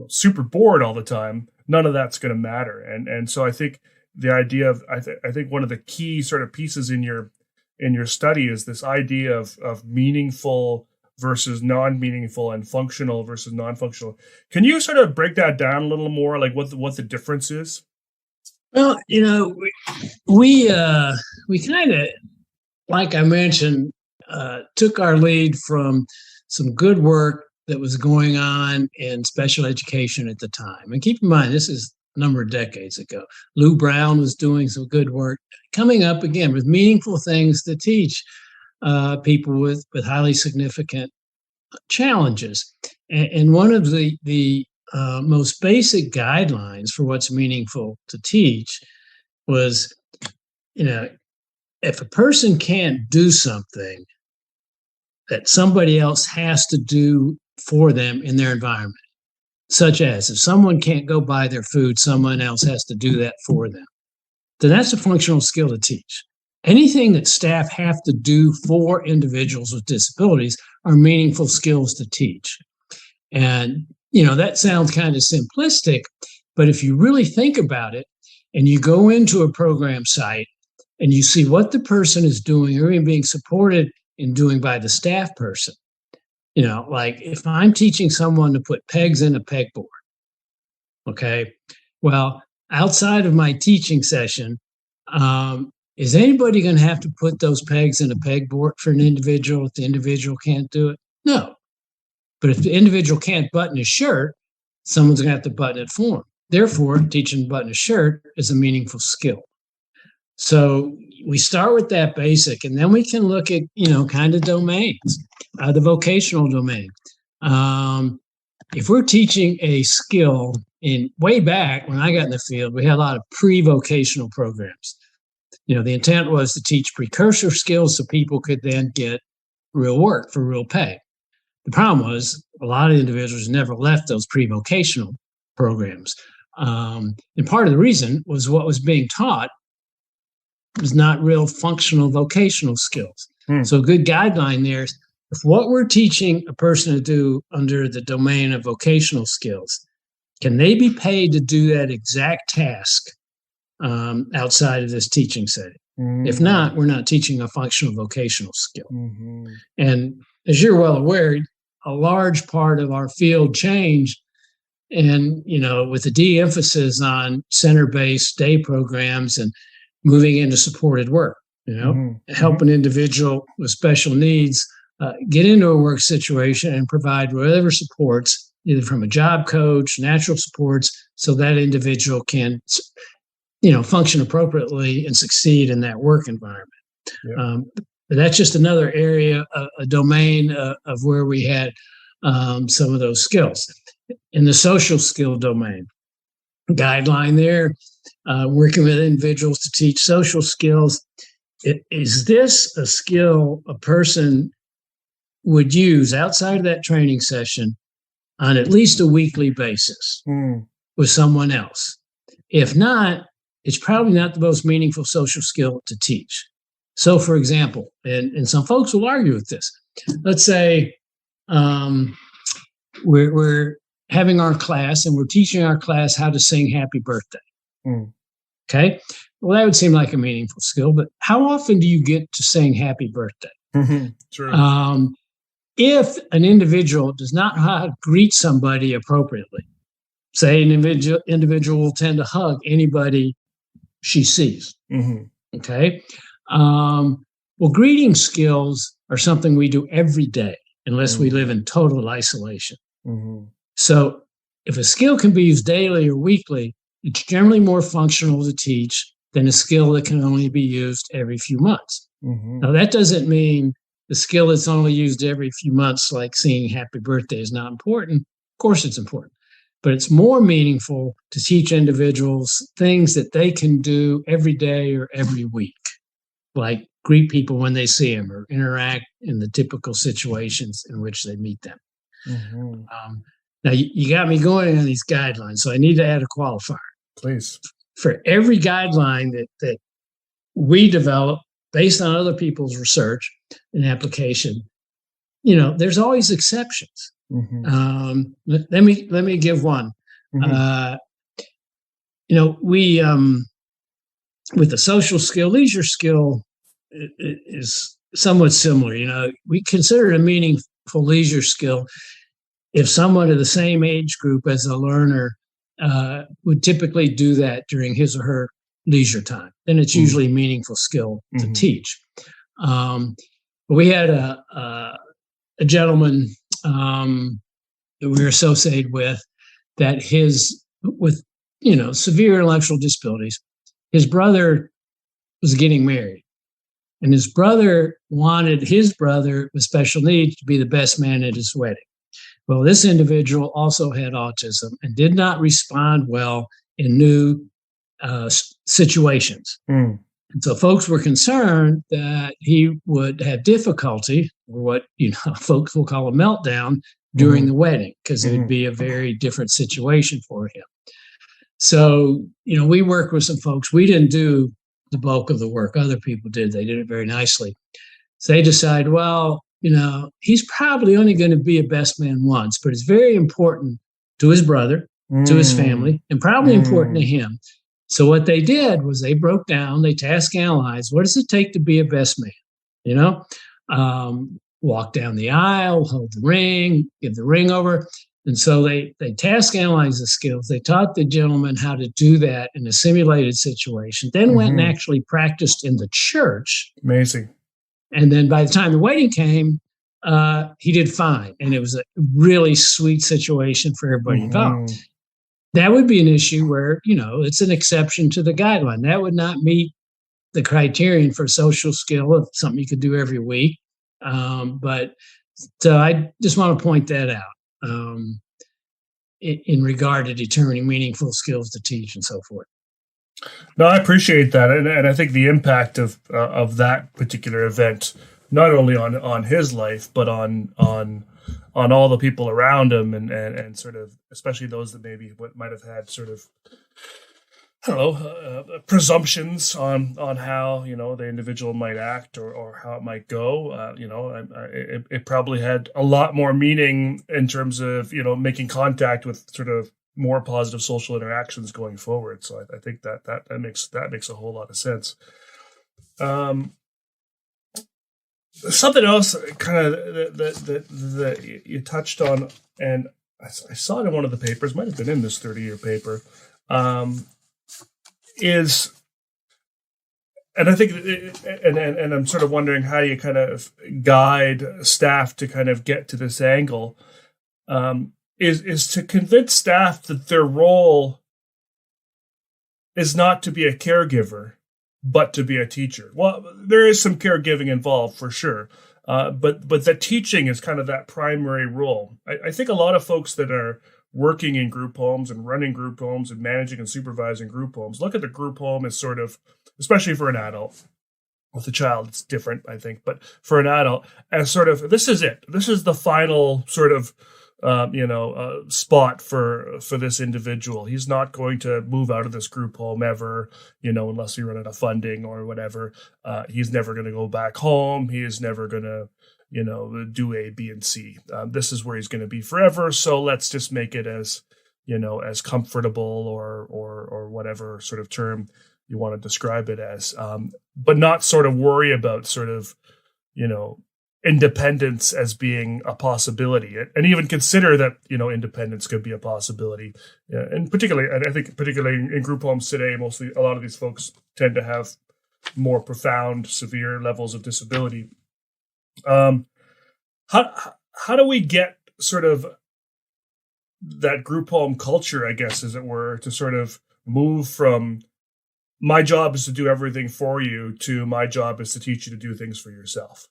Speaker 2: super bored all the time, none of that's going to matter. And so I think the idea of, I think one of the key sort of pieces in your study is this idea of meaningful versus non-meaningful and functional versus non-functional. Can you sort of break that down a little more, like what the difference is?
Speaker 3: Well, we kind of, like I mentioned, took our lead from some good work that was going on in special education at the time. And keep in mind, this is number of decades ago. Lou Brown was doing some good work, coming up again with meaningful things to teach people with highly significant challenges. And one of the most basic guidelines for what's meaningful to teach was, if a person can't do something that somebody else has to do for them in their environment, such as if someone can't go buy their food, someone else has to do that for them, then that's a functional skill to teach. Anything that staff have to do for individuals with disabilities are meaningful skills to teach. And, that sounds kind of simplistic, but if you really think about it and you go into a program site and you see what the person is doing or even being supported in doing by the staff person, like if I'm teaching someone to put pegs in a pegboard, okay, well, outside of my teaching session, is anybody going to have to put those pegs in a pegboard for an individual if the individual can't do it? No. But if the individual can't button his shirt, someone's going to have to button it for him. Therefore, teaching to button a shirt is a meaningful skill. So we start with that basic, and then we can look at, kind of domains, the vocational domain. If we're teaching a skill, way back when I got in the field, we had a lot of pre-vocational programs. The intent was to teach precursor skills so people could then get real work for real pay. The problem was a lot of individuals never left those pre-vocational programs. And part of the reason was what was being taught was not real functional vocational skills. So a good guideline there is, if what we're teaching a person to do under the domain of vocational skills, can they be paid to do that exact task outside of this teaching setting? If not, we're not teaching a functional vocational skill. And as you're well aware, a large part of our field change, and with the de-emphasis on center-based day programs and moving into supported work, help an individual with special needs get into a work situation and provide whatever supports, either from a job coach, natural supports, so that individual can function appropriately and succeed in that work environment. But that's just another area, a domain of where we had some of those skills. In the social skill domain, guideline there, working with individuals to teach social skills. Is this a skill a person would use outside of that training session on at least a weekly basis with someone else? If not, it's probably not the most meaningful social skill to teach. So, for example, and some folks will argue with this. Let's say we're having our class and we're teaching our class how to sing Happy Birthday. Okay? Well, that would seem like a meaningful skill, but how often do you get to sing Happy Birthday?
Speaker 2: True.
Speaker 3: If an individual does not know how to greet somebody appropriately, say an individual will tend to hug anybody she sees. Okay? Well, greeting skills are something we do every day unless we live in total isolation. So if a skill can be used daily or weekly, it's generally more functional to teach than a skill that can only be used every few months. Now, that doesn't mean the skill that's only used every few months, like singing Happy Birthday, is not important. Of course it's important. But it's more meaningful to teach individuals things that they can do every day or every week, like greet people when they see them or interact in the typical situations in which they meet them. Now, you got me going on these guidelines, so I need to add a qualifier.
Speaker 2: Please.
Speaker 3: For every guideline that we develop based on other people's research and application, there's always exceptions. Let me give one. We with the social skill, leisure skill is somewhat similar. We consider it a meaningful leisure skill if someone of the same age group as a learner would typically do that during his or her leisure time. Then it's usually a meaningful skill to teach. We had a gentleman that we were associated with that with severe intellectual disabilities. His brother was getting married, and his brother wanted his brother with special needs to be the best man at his wedding. Well, this individual also had autism and did not respond well in new situations. And so folks were concerned that he would have difficulty, or what folks will call a meltdown, during the wedding, because it would be a very different situation for him. So, we worked with some folks. We didn't do the bulk of the work. Other people did. They did it very nicely. So they decided, well, he's probably only going to be a best man once, but it's very important to his brother, to his family, and probably important to him. So what they did was they broke down, they task analyzed, what does it take to be a best man? Walk down the aisle, hold the ring, give the ring over. And so they task analyzed the skills. They taught the gentleman how to do that in a simulated situation, then went and actually practiced in the church.
Speaker 2: Amazing.
Speaker 3: And then by the time the wedding came, he did fine. And it was a really sweet situation for everybody involved. That would be an issue where, it's an exception to the guideline. That would not meet the criterion for social skill of something you could do every week. But so I just want to point that out in regard to determining meaningful skills to teach and so forth.
Speaker 2: No, I appreciate that, and I think the impact of that particular event, not only on his life, but on all the people around him, and sort of, especially those that maybe might have had sort of, I don't know, presumptions on how the individual might act or how it might go. It probably had a lot more meaning in terms of making contact with sort of more positive social interactions going forward. So I think that makes a whole lot of sense. Something else kind of that you touched on, and I saw it in one of the papers, might have been in this 30-year paper, is, and I think, and I'm sort of wondering how you kind of guide staff to kind of get to this angle, is to convince staff that their role is not to be a caregiver, but to be a teacher. Well, there is some caregiving involved for sure, but the teaching is kind of that primary role. I think a lot of folks that are working in group homes and running group homes and managing and supervising group homes look at the group home as sort of, especially for an adult. With a child, it's different, I think, but for an adult, as sort of, this is it. This is the final sort of spot for this individual. He's not going to move out of this group home ever, unless we run out of funding or whatever. He's never going to go back home. He is never going to, do A, B, and C. This is where he's going to be forever. So let's just make it as, as comfortable or whatever sort of term you want to describe it as, but not sort of worry about sort of, independence as being a possibility, and even consider that independence could be a possibility. And particularly, I think in group homes today, mostly a lot of these folks tend to have more profound, severe levels of disability. How do we get sort of that group home culture, I guess, as it were, to sort of move from my job is to do everything for you to my job is to teach you to do things for yourself?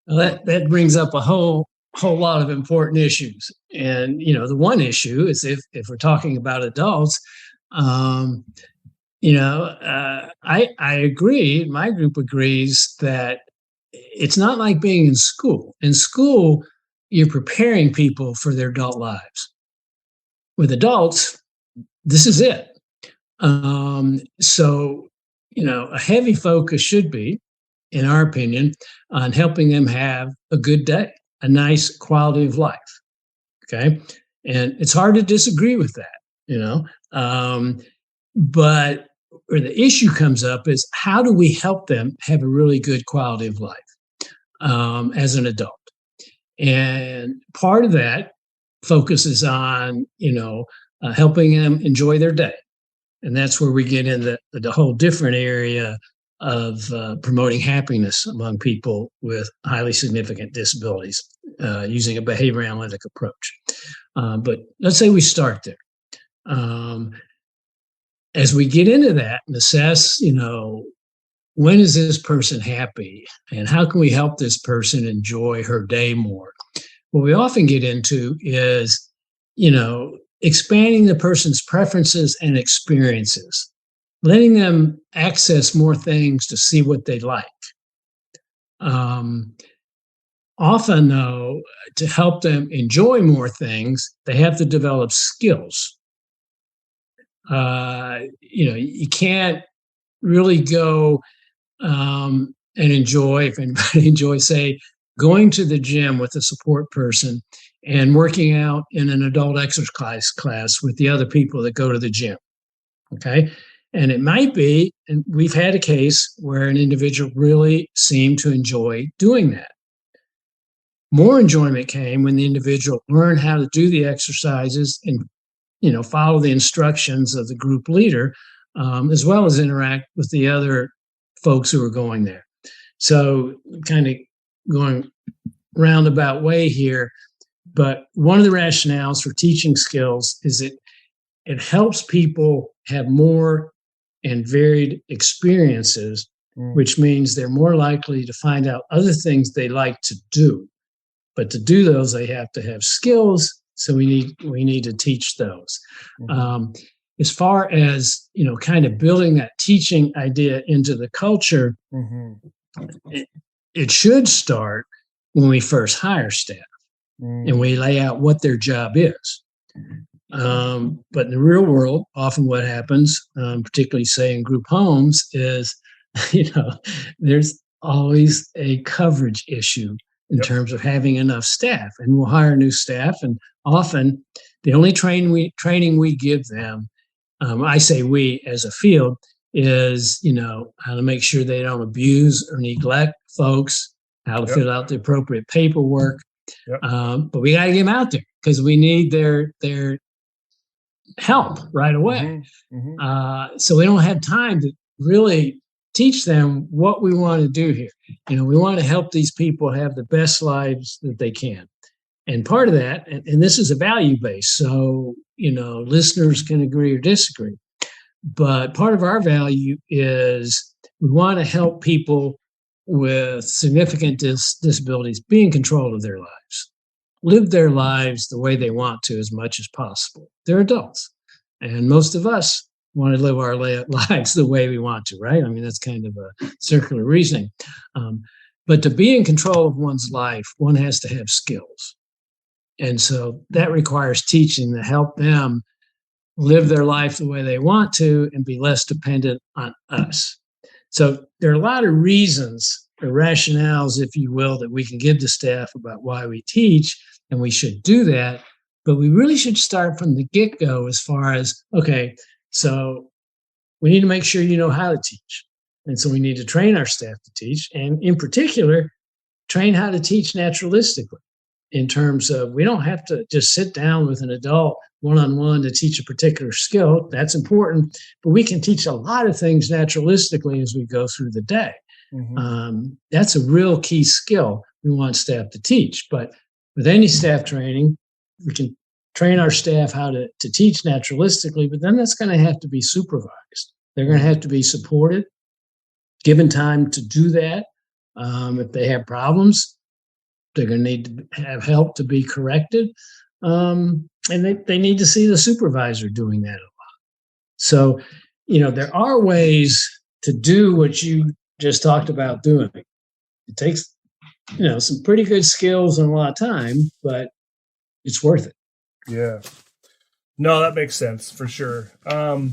Speaker 3: Well, that brings up a whole lot of important issues. And, the one issue is if we're talking about adults, I agree, my group agrees that it's not like being in school. In school, you're preparing people for their adult lives. With adults, this is it. So, a heavy focus should be, in our opinion, on helping them have a good day, a nice quality of life. Okay. And it's hard to disagree with that, but where the issue comes up is how do we help them have a really good quality of life as an adult? And part of that focuses on, helping them enjoy their day. And that's where we get into the whole different area of promoting happiness among people with highly significant disabilities using a behavior analytic approach. But let's say we start there. As we get into that and assess, when is this person happy and how can we help this person enjoy her day more? What we often get into is, expanding the person's preferences and experiences, letting them access more things to see what they like. Often, though, to help them enjoy more things, they have to develop skills. You can't really go and enjoy, if anybody enjoys, say, going to the gym with a support person and working out in an adult exercise class with the other people that go to the gym. Okay. And it might be, and we've had a case where an individual really seemed to enjoy doing that. More enjoyment came when the individual learned how to do the exercises and, follow the instructions of the group leader, as well as interact with the other folks who are going there. So kind of going roundabout way here, but one of the rationales for teaching skills is it helps people have more and varied experiences, which means they're more likely to find out other things they like to do. But to do those, they have to have skills. So we need to teach those. As far as, kind of building that teaching idea into the culture, it should start when we first hire staff and we lay out what their job is. But in the real world, often what happens, particularly say in group homes, is, there's always a coverage issue in terms of having enough staff, and we'll hire new staff. And often the only training we give them, I say we as a field, is, how to make sure they don't abuse or neglect folks, how to fill out the appropriate paperwork. But we got to get them out there because we need their help right away. So we don't have time to really teach them what we want to do here. We want to help these people have the best lives that they can. And part of that, and this is a value base, so, listeners can agree or disagree, but part of our value is we want to help people with significant disabilities be in control of their lives, live their lives the way they want to as much as possible. They're adults, and most of us want to live our lives the way we want to, right? I mean, that's kind of a circular reasoning. But to be in control of one's life, one has to have skills. And so that requires teaching to help them live their life the way they want to and be less dependent on us. So there are a lot of reasons or rationales, if you will, that we can give to staff about why we teach, and we should do that. But we really should start from the get-go as far as, okay, so we need to make sure you know how to teach. And so we need to train our staff to teach, and in particular, train how to teach naturalistically, in terms of we don't have to just sit down with an adult one-on-one to teach a particular skill. That's important, but we can teach a lot of things naturalistically as we go through the day. That's a real key skill we want staff to teach. But with any staff training, we can train our staff how to teach naturalistically, but then that's going to have to be supervised. They're going to have to be supported, given time to do that. If they have problems, they're going to need to have help to be corrected. And they need to see the supervisor doing that a lot. So, there are ways to do what you just talked about doing. It takes, some pretty good skills and a lot of time, but it's worth it.
Speaker 2: Yeah. No, that makes sense for sure. I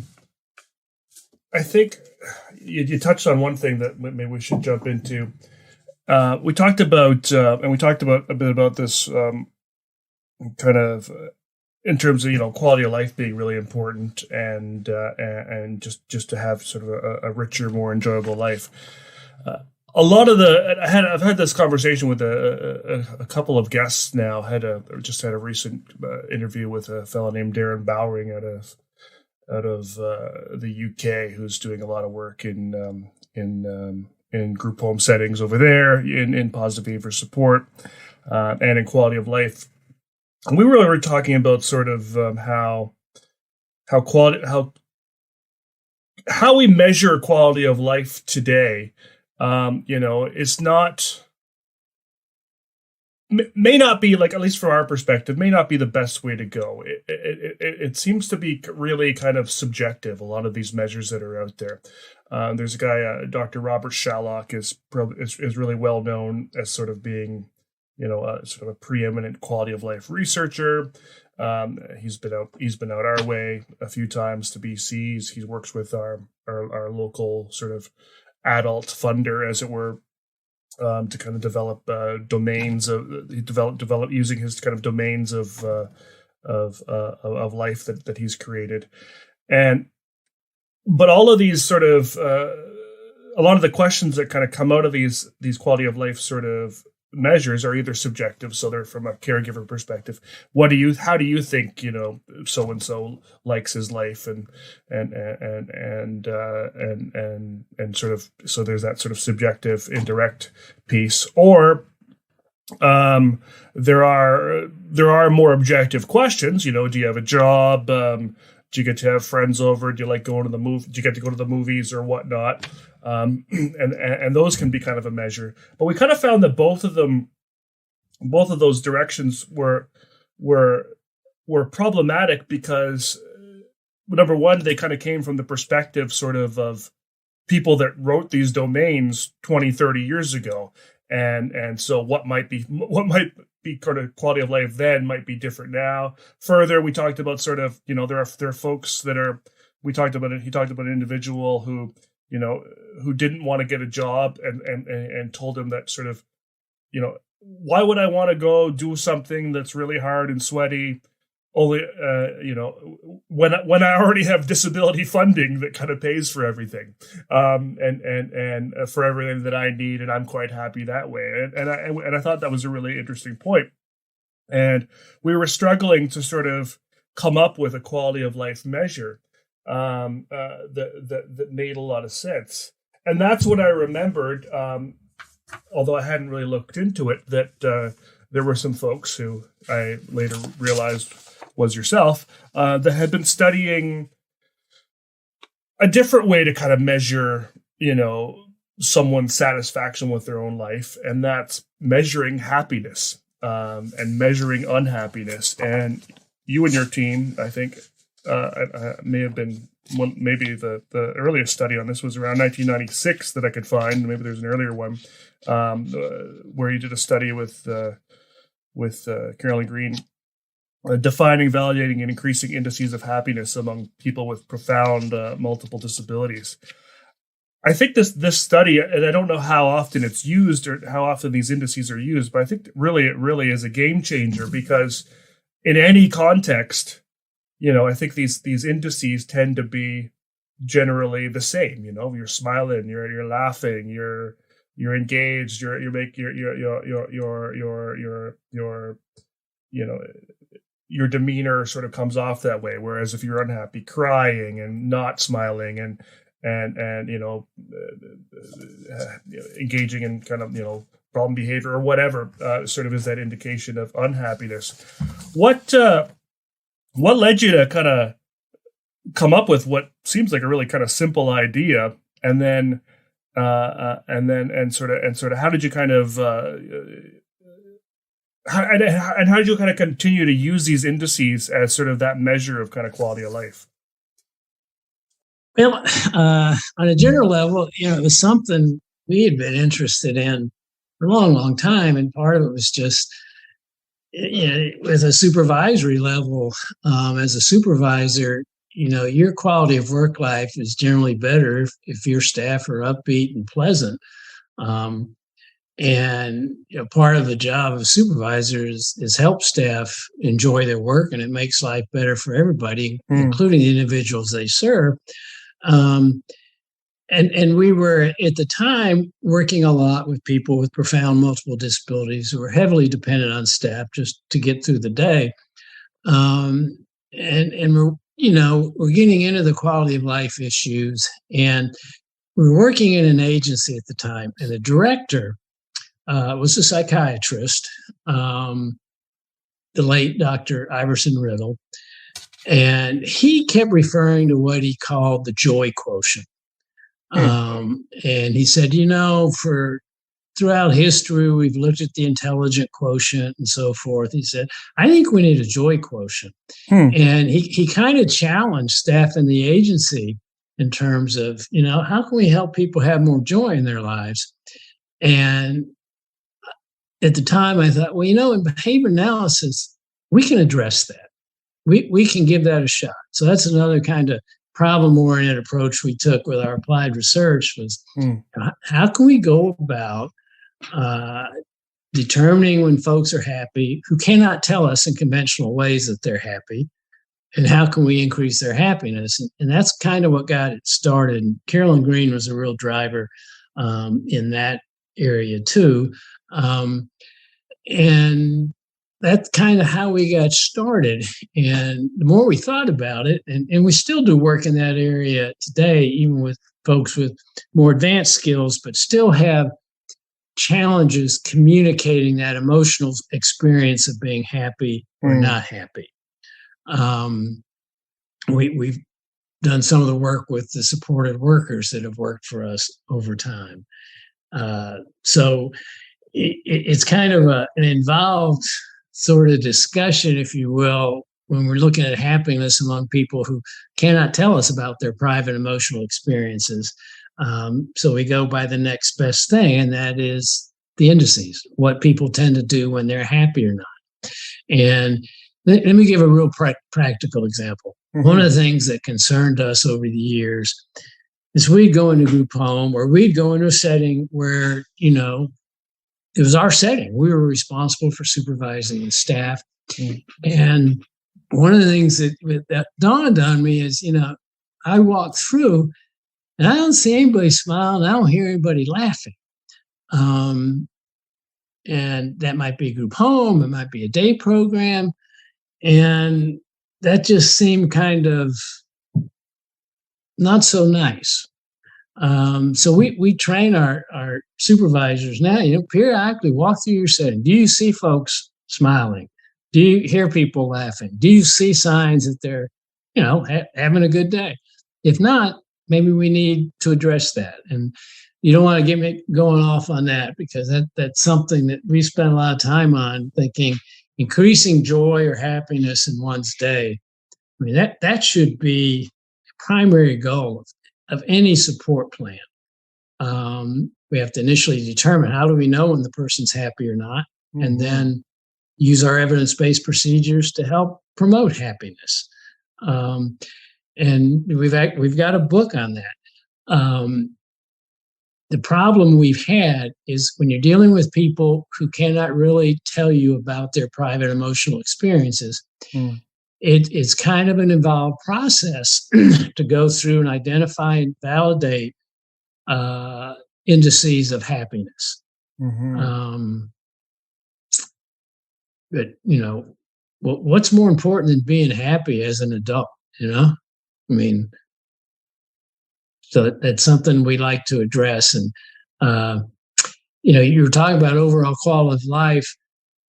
Speaker 2: think you touched on one thing that maybe we should jump into. We talked about, and we talked about a bit about this kind of in terms of, quality of life being really important and just to have sort of a richer, more enjoyable life. A lot of I've had this conversation with a couple of guests now. Just had a recent interview with a fellow named Darren Bowring out of the UK, who's doing a lot of work in group home settings over there, in positive behavior support, and in quality of life. And we really were talking about sort of how how we measure quality of life today, it's not, may not be, like, at least from our perspective, may not be the best way to go. It seems to be really kind of subjective, a lot of these measures that are out there. There's a guy, Dr. Robert Shallock, is really well known as sort of being, sort of a preeminent quality of life researcher. He's been out our way a few times to BC. He works with our local sort of adult funder, as it were, to kind of develop domains develop using his kind of domains of life that he's created. But all of these sort of a lot of the questions that kind of come out of these quality of life sort of measures are either subjective, so they're from a caregiver perspective. How do you think, so and so likes his life, and sort of, so there's that sort of subjective indirect piece, or there are more objective questions. Do you have a job? Do you get to have friends over? Do you like going to the movie? Do you get to go to the movies or whatnot? And those can be kind of a measure. But we kind of found that both of those directions were problematic, because number one, they kind of came from the perspective sort of people that wrote these domains 20, 30 years ago. And so what might be kind of quality of life then might be different now. Further, we talked about sort of, there are folks that are, he talked about an individual who didn't want to get a job, and told him that sort of, why would I want to go do something that's really hard and sweaty, only, when I already have disability funding that kind of pays for everything, and for everything that I need, and I'm quite happy that way. And I thought that was a really interesting point. And we were struggling to sort of come up with a quality of life measure that made a lot of sense. And that's what I remembered, although I hadn't really looked into it, that there were some folks who I later realized was yourself, that had been studying a different way to kind of measure, someone's satisfaction with their own life. And that's measuring happiness, and measuring unhappiness. And you and your team, I think, may have been maybe the earliest study on this was around 1996 that I could find. Maybe there's an earlier one, where you did a study with Carolyn Green, defining, validating, and increasing indices of happiness among people with profound multiple disabilities. I think this study, and I don't know how often it's used or how often these indices are used, but I think it really is a game changer, because in any context, I think these indices tend to be generally the same. You're smiling, you're laughing, you're engaged, your demeanor sort of comes off that way. Whereas if you're unhappy, crying and not smiling and engaging in kind of, problem behavior or whatever, sort of is that indication of unhappiness. What led you to kind of come up with what seems like a really kind of simple idea, and then how did you kind of how did you kind of continue to use these indices as sort of that measure of kind of quality of life?
Speaker 3: Well, on a general level, it was something we had been interested in for a long, long time, and part of it was just, with a supervisory level, as a supervisor, your quality of work life is generally better if your staff are upbeat and pleasant. And part of the job of a supervisor is help staff enjoy their work, and it makes life better for everybody, including the individuals they serve. And we were at the time working a lot with people with profound multiple disabilities who were heavily dependent on staff just to get through the day. And we're getting into the quality of life issues, and we were working in an agency at the time, and the director was a psychiatrist, the late Dr. Iverson Riddle. And he kept referring to what he called the joy quotient. And he said, throughout history, we've looked at the intelligent quotient and so forth. He said, I think we need a joy quotient. And he kind of challenged staff in the agency in terms of, how can we help people have more joy in their lives? And at the time, I thought, in behavior analysis, we can address that. We can give that a shot. So that's another kind of problem-oriented approach we took with our applied research was how can we go about determining when folks are happy who cannot tell us in conventional ways that they're happy, and how can we increase their happiness? And that's kind of what got it started. And Carolyn Green was a real driver in that area too. And that's kind of how we got started. And the more we thought about it, and we still do work in that area today, even with folks with more advanced skills, but still have challenges communicating that emotional experience of being happy or not happy. We've done some of the work with the supported workers that have worked for us over time. So it's kind of an involved sort of discussion, if you will, when we're looking at happiness among people who cannot tell us about their private emotional experiences. So we go by the next best thing, and that is the indices, what people tend to do when they're happy or not. And let me give a real practical example. One of the things that concerned us over the years is we'd go into a group home or we'd go into a setting where, it was our setting. We were responsible for supervising the staff. And one of the things that dawned on me is, I walk through and I don't see anybody smiling. I don't hear anybody laughing. And that might be a group home. It might be a day program. And that just seemed kind of not so nice. So we train our supervisors now, periodically walk through your setting. Do you see folks smiling? Do you hear people laughing? Do you see signs that they're, having a good day? If not, maybe we need to address that. And you don't want to get me going off on that, because that's something that we spend a lot of time on, thinking increasing joy or happiness in one's day. I mean, that should be the primary goal of any support plan. We have to initially determine, how do we know when the person's happy or not, and then use our evidence-based procedures to help promote happiness. And we've got a book on that. The problem we've had is when you're dealing with people who cannot really tell you about their private emotional experiences, it's kind of an involved process to go through and identify and validate indices of happiness. But, what's more important than being happy as an adult, so that's something we like to address. And, you were talking about overall quality of life,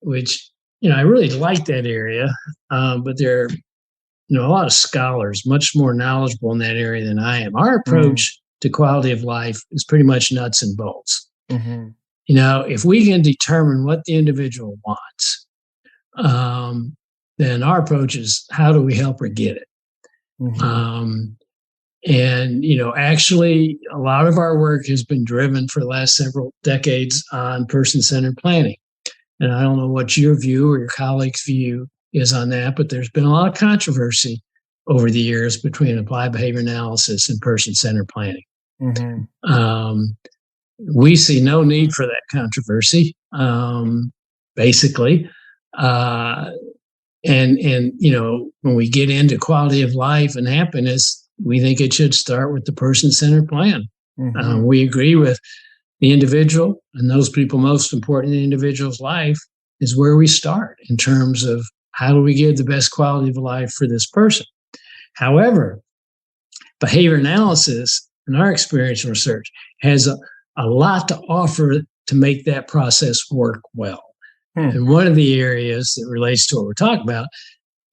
Speaker 3: which, I really like that area, but there are, a lot of scholars much more knowledgeable in that area than I am. Our approach to quality of life is pretty much nuts and bolts. If we can determine what the individual wants, then our approach is, how do we help her get it? And, actually, a lot of our work has been driven for the last several decades on person-centered planning. And I don't know what your view or your colleagues' view is on that, but there's been a lot of controversy over the years between applied behavior analysis and person-centered planning. We see no need for that controversy, basically. And when we get into quality of life and happiness, we think it should start with the person-centered plan. We agree with the individual, and those people most important in the individual's life is where we start in terms of how do we give the best quality of life for this person. However, behavior analysis, in our experience and research, has a lot to offer to make that process work well. And one of the areas that relates to what we're talking about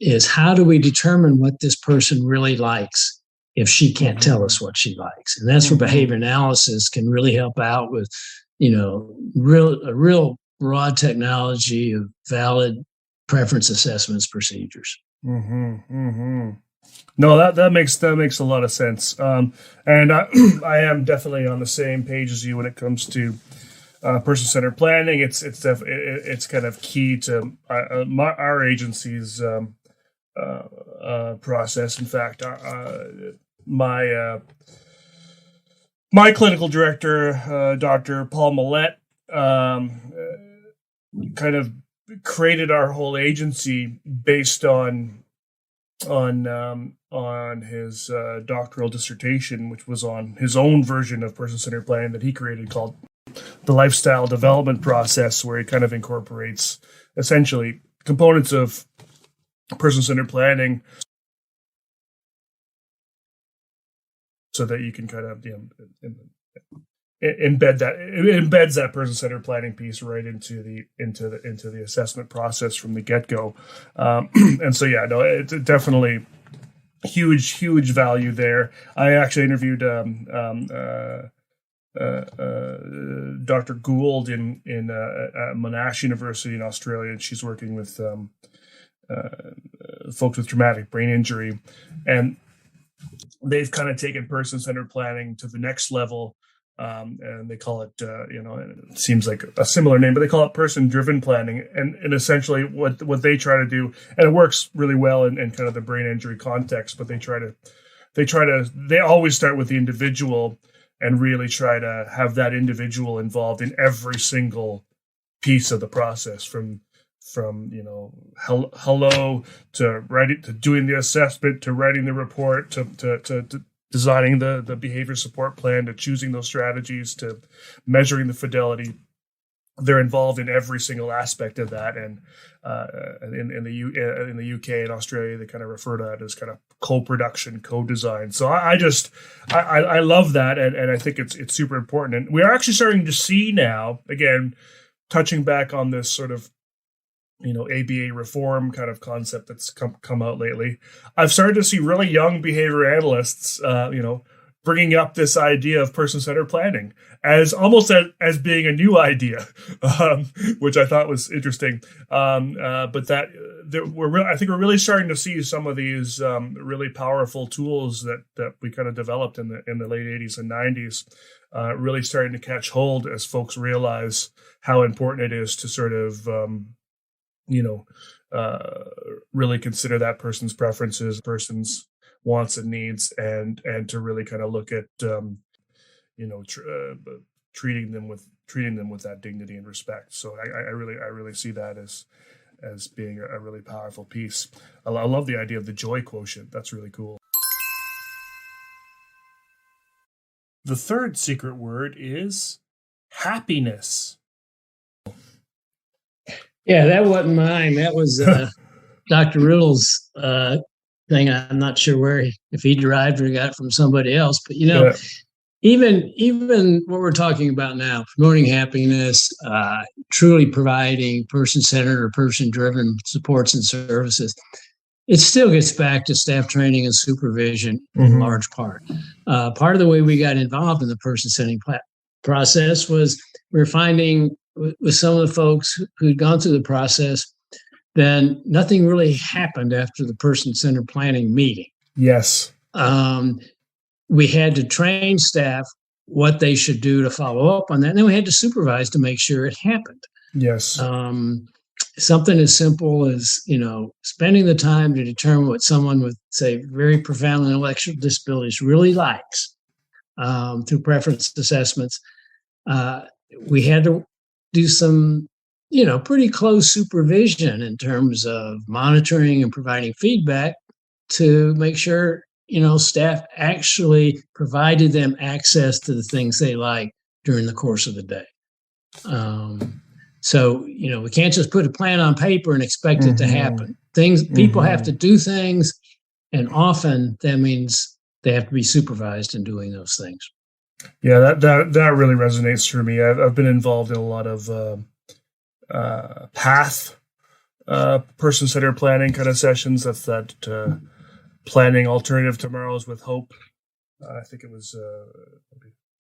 Speaker 3: is how do we determine what this person really likes if she can't tell us what she likes? And that's where behavior analysis can really help out with, a real broad technology of valid preference assessments procedures.
Speaker 2: No, that makes a lot of sense. And I am definitely on the same page as you when it comes to person-centered planning. It's kind of key to our agency's process. In fact, my clinical director, Dr. Paul Millett, kind of created our whole agency based on his doctoral dissertation, which was on his own version of person-centered planning that he created called the lifestyle development process, where he kind of incorporates essentially components of person-centered planning so that you can kind of embeds that person-centered planning piece right into the assessment process from the get-go. And so it's definitely huge value there. I actually interviewed Dr. Gould in Monash University in Australia, and she's working with folks with traumatic brain injury, and they've kind of taken person-centered planning to the next level. And they call it, it seems like a similar name, but they call it person-driven planning. And essentially what they try to do, and it works really well in kind of the brain injury context, but they always start with the individual and really try to have that individual involved in every single piece of the process, from hello to writing, to doing the assessment, to writing the report, to designing the behavior support plan, to choosing those strategies, to measuring the fidelity. They're involved in every single aspect of that. And in the UK and Australia, they kind of refer to that as kind of co-production, co-design. So I love that, and I think it's super important. And we are actually starting to see now, again, touching back on this sort of ABA reform kind of concept that's come out lately. I've started to see really young behavior analysts, bringing up this idea of person-centered planning as almost as being a new idea, which I thought was interesting. But I think we're really starting to see some of these really powerful tools that we kind of developed in the late 80s and 90s, really starting to catch hold as folks realize how important it is to sort of really consider that person's preferences, person's wants and needs, and to really kind of look at treating them with that dignity and respect. So I really see that as being a really powerful piece. I love the idea of the joy quotient. That's really cool. The third secret word is happiness.
Speaker 3: Yeah, that wasn't mine. That was Dr. Riddle's thing. I'm not sure if he derived or got it from somebody else. But even what we're talking about now, promoting happiness, truly providing person-centered or person-driven supports and services, it still gets back to staff training and supervision in large part. Part of the way we got involved in the person-centered process was we're finding with some of the folks who'd gone through the process, then nothing really happened after the person-centered planning meeting.
Speaker 2: Yes.
Speaker 3: We had to train staff what they should do to follow up on that. And then we had to supervise to make sure it happened.
Speaker 2: Yes.
Speaker 3: Something as simple as, spending the time to determine what someone with, say, very profound intellectual disabilities really likes through preference assessments. We had to do some, pretty close supervision in terms of monitoring and providing feedback to make sure, staff actually provided them access to the things they like during the course of the day. So, we can't just put a plan on paper and expect it to happen. People have to do things, and often that means they have to be supervised in doing those things.
Speaker 2: Yeah, that really resonates for me. I've been involved in a lot of path person-centered planning kind of sessions. That's that planning alternative tomorrows with hope. I think it was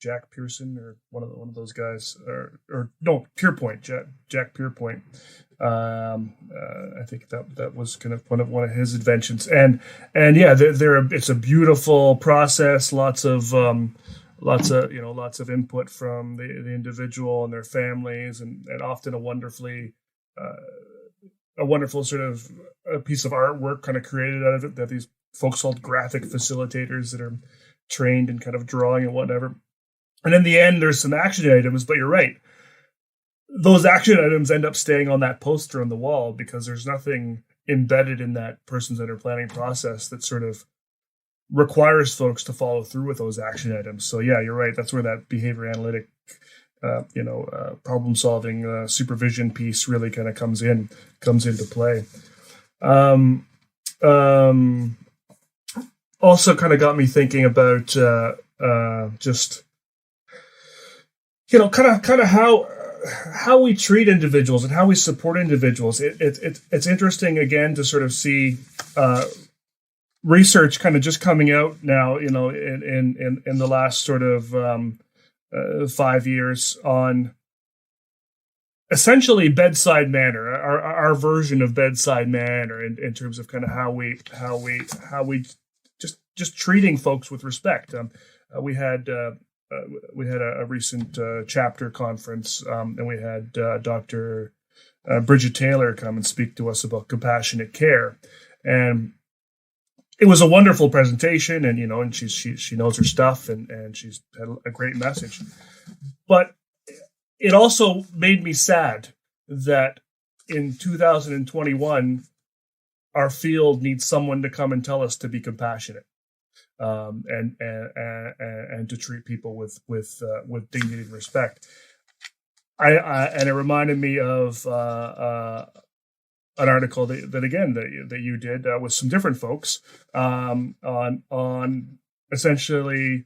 Speaker 2: Jack Pearson or one of those guys, or no, Pierpoint, Jack Pierpoint. I think that was kind of one of his inventions, and yeah, it's a beautiful process. Lots of input from the individual and their families, and often a wonderful sort of a piece of artwork kind of created out of it that these folks called graphic facilitators that are trained in kind of drawing and whatever. And in the end, there's some action items, but you're right. Those action items end up staying on that poster on the wall because there's nothing embedded in that person-centered planning process that sort of requires folks to follow through with those action items. So yeah, you're right. That's where that behavior analytic, problem-solving supervision piece really kind of comes into play. Also kind of got me thinking about just kind of how we treat individuals and how we support individuals. It's interesting again to sort of see research kind of just coming out now, in the last sort of 5 years on essentially bedside manner, our version of bedside manner in terms of kind of how we just treating folks with respect. We had a recent chapter conference, and we had Dr. Bridget Taylor come and speak to us about compassionate care, and it was a wonderful presentation. And and she knows her stuff, and she's had a great message. But it also made me sad that in 2021, our field needs someone to come and tell us to be compassionate. And to treat people with dignity and respect. And it reminded me of an article that you did with some different folks on essentially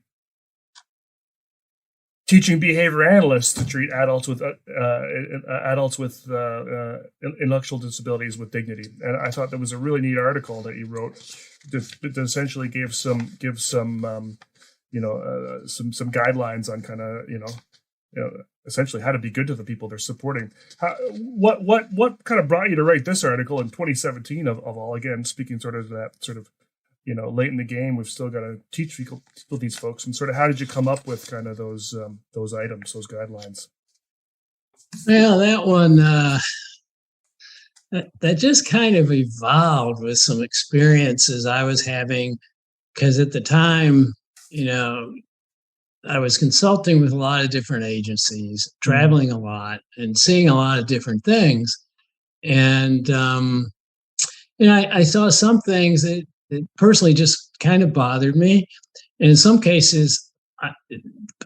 Speaker 2: teaching behavior analysts to treat adults with intellectual disabilities with dignity. And I thought that was a really neat article that you wrote that essentially gave some guidelines on kind of essentially how to be good to the people they're supporting. What kind of brought you to write this article in 2017 of all? Again, speaking sort of that sort of late in the game, we've still got to teach people these folks, and sort of how did you come up with kind of those items, those guidelines?
Speaker 3: Well, that one that just kind of evolved with some experiences I was having, because at the time, I was consulting with a lot of different agencies, traveling a lot, and seeing a lot of different things. And I saw some things that personally just kind of bothered me. And in some cases,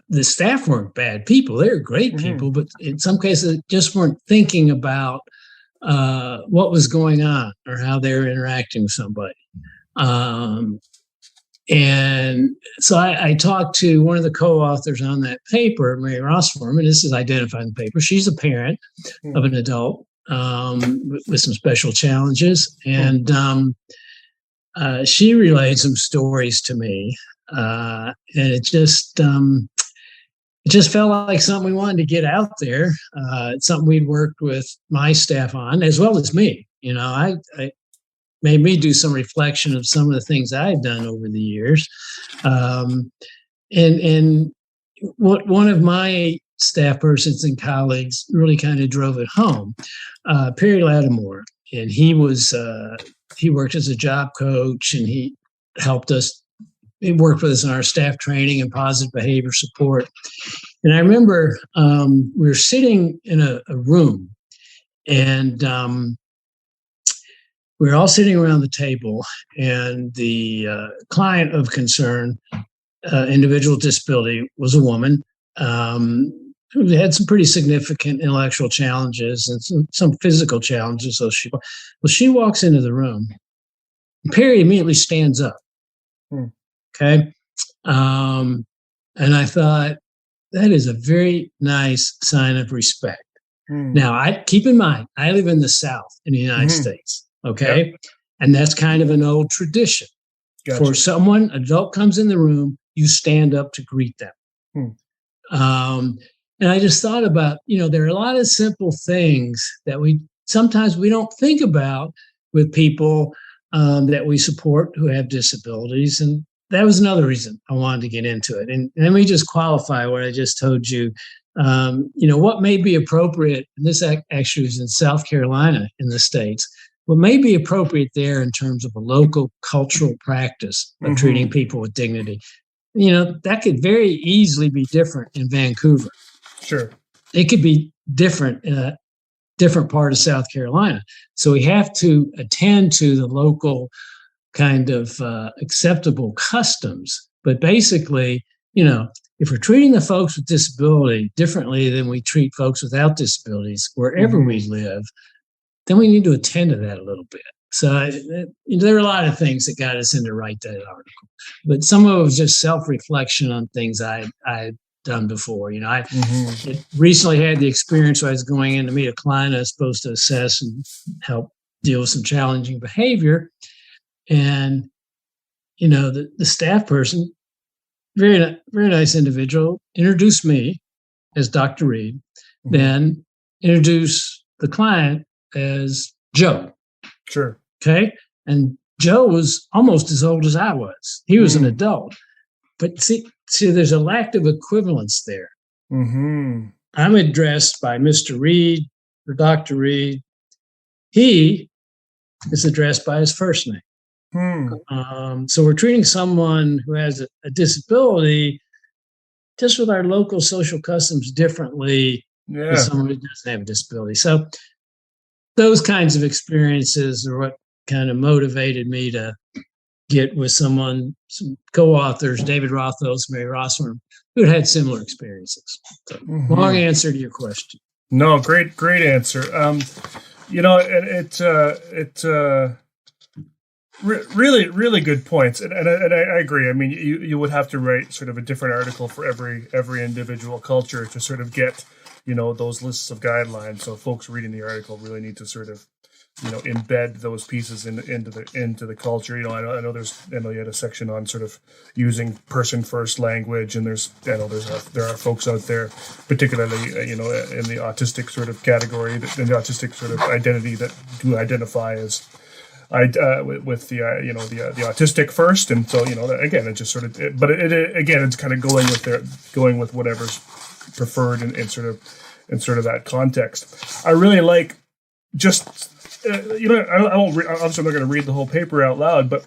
Speaker 3: the staff weren't bad people. They were great people, but in some cases, just weren't thinking about what was going on or how they were interacting with somebody. And so I talked to one of the co-authors on that paper, Mary Rossform, and this is identified in the paper. She's a parent of an adult with some special challenges. And she relayed some stories to me. And it just felt like something we wanted to get out there. It's something we'd worked with my staff on, as well as me. I made me do some reflection of some of the things I've done over the years. And what one of my staff persons and colleagues really kind of drove it home, Perry Lattimore, and he worked as a job coach, and he helped us. He worked with us in our staff training and positive behavior support. And I remember we were sitting in a room, and we were all sitting around the table, and the client of concern, individual with disability, was a woman who had some pretty significant intellectual challenges and some physical challenges. So she walks into the room, and Perry immediately stands up. Okay. And I thought, that is a very nice sign of respect. Now, I keep in mind, I live in the South in the United States, okay?
Speaker 2: Yep.
Speaker 3: And that's kind of an old tradition.
Speaker 2: Gotcha.
Speaker 3: For someone, adult comes in the room, you stand up to greet them. And I just thought about, there are a lot of simple things that sometimes we don't think about with people that we support who have disabilities. And that was another reason I wanted to get into it. And let me just qualify what I just told you. What may be appropriate, and this actually is in South Carolina in the States, what may be appropriate there in terms of a local cultural practice of treating people with dignity, that could very easily be different in Vancouver.
Speaker 2: Sure.
Speaker 3: It could be different in a different part of South Carolina. So we have to attend to the local kind of acceptable customs. But basically, if we're treating the folks with disability differently than we treat folks without disabilities, wherever we live, then we need to attend to that a little bit. So there are a lot of things that got us in to write that article. But some of it was just self-reflection on things I'd done before. I recently had the experience where I was going in to meet a client I was supposed to assess and help deal with some challenging behavior. And, the staff person, very, very nice individual, introduced me as Dr. Reid, then introduced the client as Joe.
Speaker 2: Sure.
Speaker 3: Okay. And Joe was almost as old as I was. He was an adult. But see, there's a lack of equivalence there. I'm addressed by Mr. Reid or Dr. Reid. He is addressed by his first name. So we're treating someone who has a disability just with our local social customs differently than someone who doesn't have a disability. So those kinds of experiences are what kind of motivated me to get with some co-authors, David Rothos, Mary Rossman, who had similar experiences. So, long answer to your question.
Speaker 2: No, great answer. Really good points, and I agree. I mean, you would have to write sort of a different article for every individual culture to sort of get those lists of guidelines. So folks reading the article really need to sort of embed those pieces into the culture. I know you had a section on sort of using person first language, and there are folks out there, particularly in the autistic sort of category, in the autistic sort of identity that do identify as with the autistic first, and so again it just sort of it's kind of going with whatever's preferred in sort of that context. I really like just I won't obviously I'm not going to read the whole paper out loud, but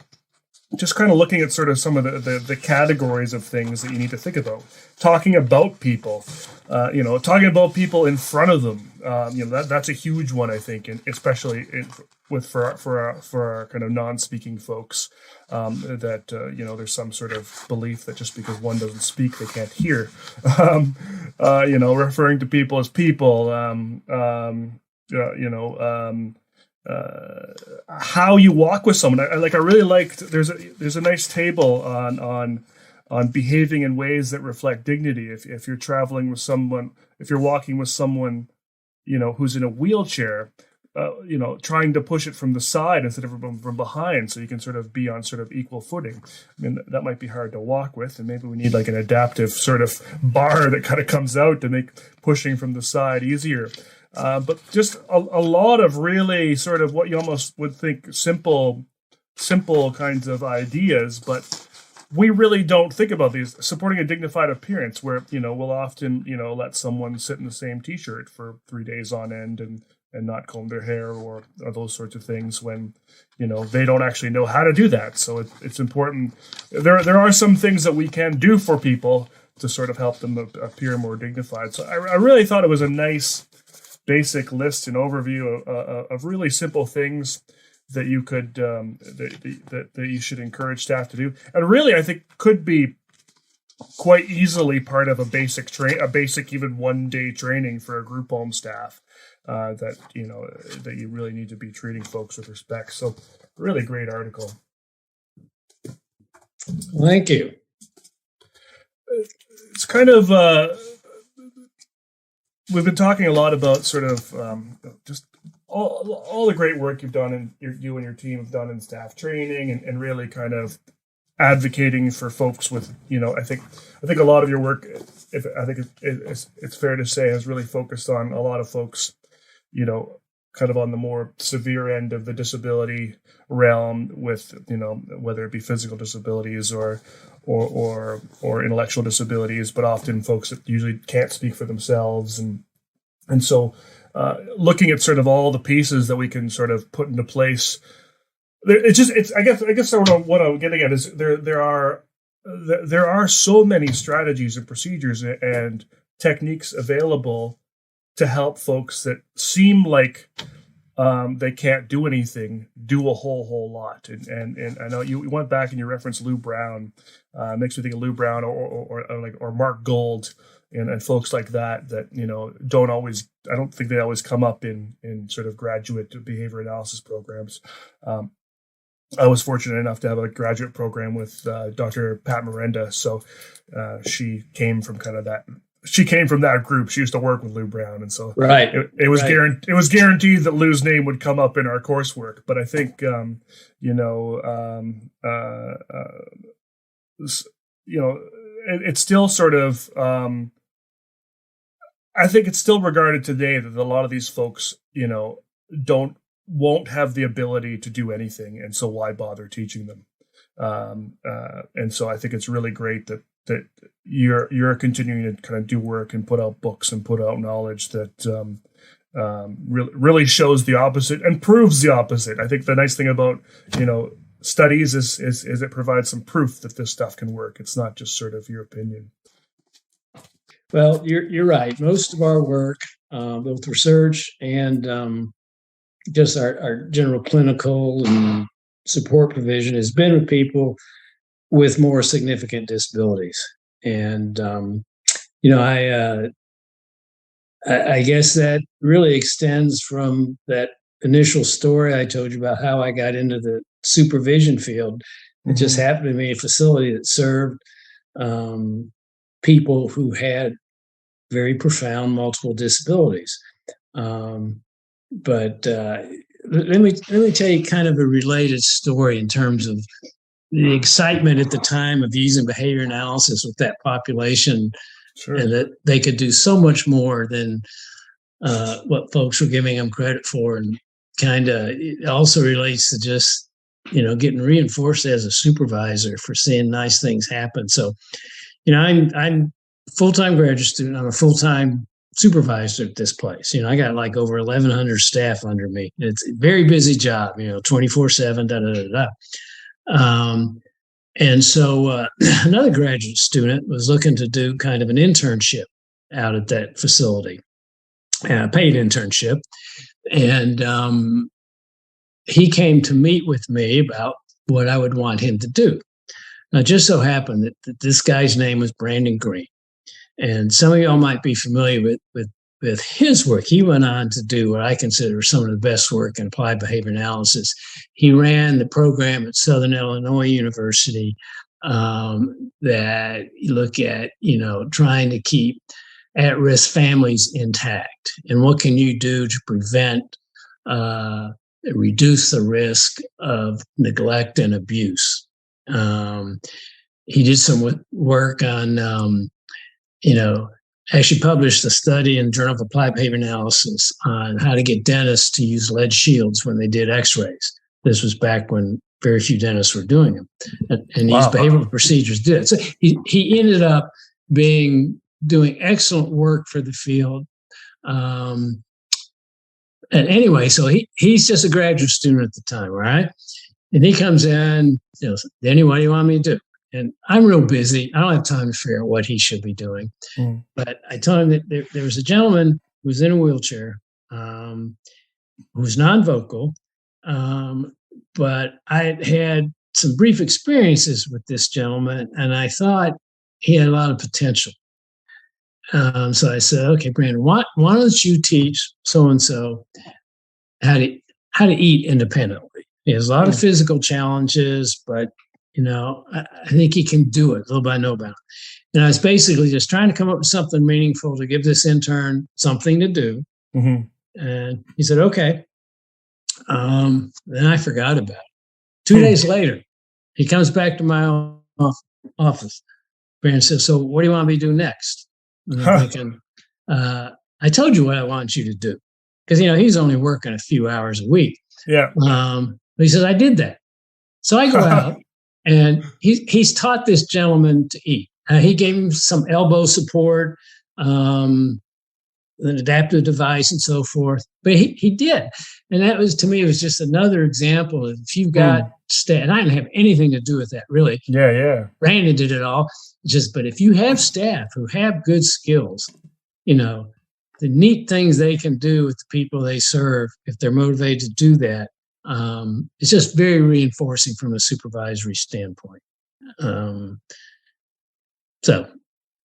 Speaker 2: just kind of looking at sort of some of the categories of things that you need to think about. Talking about people, talking about people in front of them. That's a huge one, I think, and especially for our kind of non-speaking folks, that there's some sort of belief that just because one doesn't speak, they can't hear. Referring to people as people. How you walk with someone. I really liked. There's a nice table on behaving in ways that reflect dignity. If you're traveling with someone, if you're walking with someone, who's in a wheelchair, trying to push it from the side instead of from behind, so you can sort of be on sort of equal footing. I mean, that might be hard to walk with, and maybe we need like an adaptive sort of bar that kind of comes out to make pushing from the side easier. But just a lot of really sort of what you almost would think simple kinds of ideas, but we really don't think about these. Supporting a dignified appearance, where we'll often let someone sit in the same t-shirt for 3 days on end and not comb their hair or those sorts of things when they don't actually know how to do that. So it's important. There are some things that we can do for people to sort of help them appear more dignified. So I really thought it was a nice basic list and overview of really simple things that you could that you should encourage staff to do, and really I think could be quite easily part of a basic even 1 day training for a group home staff, that you really need to be treating folks with respect. So really great article.
Speaker 3: Thank you.
Speaker 2: It's kind of we've been talking a lot about sort of just all the great work you've done and you and your team have done in staff training and really kind of advocating for folks with, I think a lot of your work, it's fair to say, has really focused on a lot of folks, kind of on the more severe end of the disability realm with, whether it be physical disabilities or intellectual disabilities, but often folks that usually can't speak for themselves. And so looking at sort of all the pieces that we can sort of put into place, I guess sort of what I'm getting at is there are so many strategies and procedures and techniques available to help folks that seem like they can't do anything, do a whole lot. And I know you went back and you referenced Lou Brown. Makes me think of Lou Brown or Mark Gold and folks like that I don't think they always come up in sort of graduate behavior analysis programs. I was fortunate enough to have a graduate program with Dr. Pat Miranda. So she came from that group. She used to work with Lou Brown. And so
Speaker 3: right.
Speaker 2: it was guaranteed that Lou's name would come up in our coursework. But I think, it's still sort of, I think it's still regarded today that a lot of these folks, won't have the ability to do anything, and so why bother teaching them? And so I think it's really great that you're continuing to kind of do work and put out books and put out knowledge that really shows the opposite and proves the opposite. I think the nice thing about studies is it provides some proof that this stuff can work. It's not just sort of your opinion.
Speaker 3: Well, you're right. Most of our work, both research and just our general clinical and support provision, has been with people with more significant disabilities. And, I guess that really extends from that initial story I told you about how I got into the supervision field. It just happened to be a facility that served people who had very profound multiple disabilities. But let me tell you kind of a related story in terms of the excitement at the time of using behavior analysis with that population, sure, and that they could do so much more than what folks were giving them credit for. And kind of it also relates to just, getting reinforced as a supervisor for seeing nice things happen. So, I'm a full-time graduate student. I'm a full-time supervisor at this place. I got like over 1,100 staff under me. It's a very busy job, 24/7, and so another graduate student was looking to do kind of an internship out at that facility, a paid internship. And he came to meet with me about what I would want him to do. Now, it just so happened that this guy's name was Brandon Green. And some of y'all might be familiar with his work. He went on to do what I consider some of the best work in applied behavior analysis. He ran the program at Southern Illinois University that look at, trying to keep at-risk families intact. And what can you do to prevent, reduce the risk of neglect and abuse? He did some work on actually published a study in the Journal of Applied Behavior Analysis on how to get dentists to use lead shields when they did x-rays. This was back when very few dentists were doing them. And these behavioral procedures did. So he ended up doing excellent work for the field. And anyway, so he's just a graduate student at the time, right? And he comes in, Denny, what do you want me to do? And I'm real busy. I don't have time to figure out what he should be doing. But I told him that there was a gentleman who was in a wheelchair, who was non-vocal, but I had some brief experiences with this gentleman, and I thought he had a lot of potential. So I said, okay, Brandon, why don't you teach so-and-so how to eat independently? He has a lot of physical challenges, but I think he can do it, little by little. And I was basically just trying to come up with something meaningful to give this intern something to do. And he said, okay. Then I forgot about it. 2 days later, he comes back to my office and says, so what do you want me to do next? And I'm thinking, I told you what I want you to do. Because, he's only working a few hours a week.
Speaker 2: Yeah.
Speaker 3: But he says, I did that. So I go out and he's taught this gentleman to eat. He gave him some elbow support, an adaptive device and so forth. But he did. And that was, to me, it was just another example of if you've got staff, and I didn't have anything to do with that, really.
Speaker 2: Yeah.
Speaker 3: Brandon did it all. But if you have staff who have good skills, the neat things they can do with the people they serve, if they're motivated to do that, it's just very reinforcing from a supervisory standpoint. So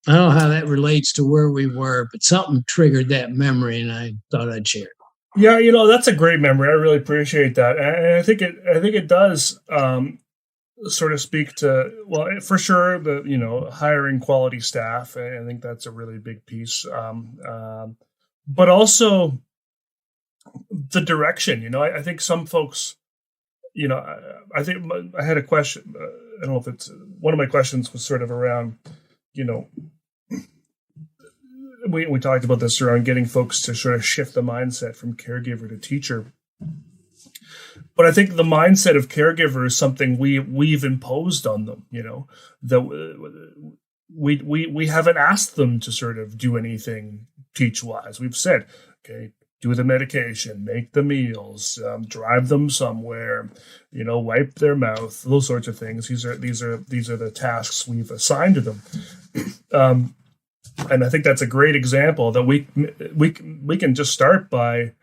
Speaker 3: I don't know how that relates to where we were, but something triggered that memory, and I thought I'd share it.
Speaker 2: Yeah, that's a great memory. I really appreciate that, and I think it does sort of speak to, well, for sure, the hiring quality staff. I think that's a really big piece, but also the direction. I think some folks, I think I had a question. I don't know if it's one of my questions was sort of around, we talked about this around getting folks to sort of shift the mindset from caregiver to teacher. But I think the mindset of caregiver is something we've imposed on them, that we haven't asked them to sort of do anything teach-wise. We've said, okay, do the medication, make the meals, drive them somewhere, wipe their mouth, those sorts of things. These are the tasks we've assigned to them. And I think that's a great example that we can just start by,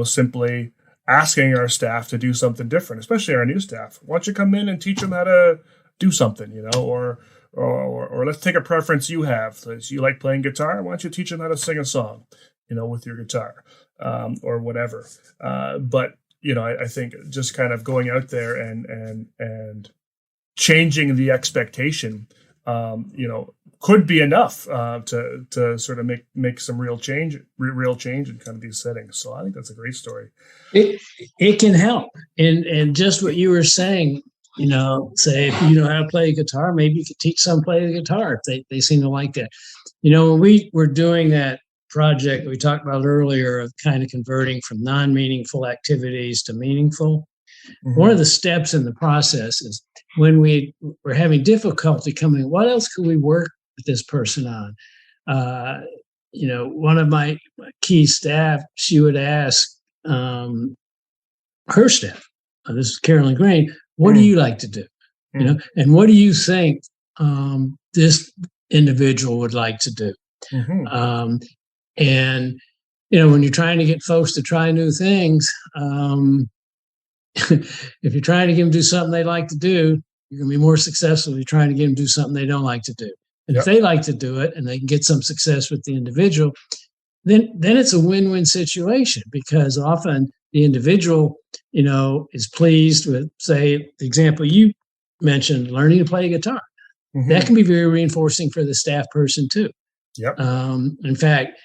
Speaker 2: simply asking our staff to do something different, especially our new staff. Why don't you come in and teach them how to do something, or let's take a preference you have. So you like playing guitar? Why don't you teach them how to sing a song, with your guitar, or whatever. But I think just kind of going out there and changing the expectation, could be enough to sort of make some real change in kind of these settings. So I think that's a great story.
Speaker 3: It can help, and just what you were saying, say if you know how to play guitar, maybe you could teach some play the guitar if they seem to like that. When we were doing that project we talked about earlier of kind of converting from non-meaningful activities to meaningful. One of the steps in the process is when we were having difficulty coming, what else could we work with this person on? One of my key staff, she would ask her staff, this is Carolyn Grain, what do you like to do? And what do you think this individual would like to do? And when you're trying to get folks to try new things, if you're trying to get them to do something they like to do, you're going to be more successful if you're trying to get them to do something they don't like to do. And if they like to do it and they can get some success with the individual, then it's a win-win situation, because often the individual, is pleased with, say, the example you mentioned, learning to play guitar. That can be very reinforcing for the staff person too. In fact,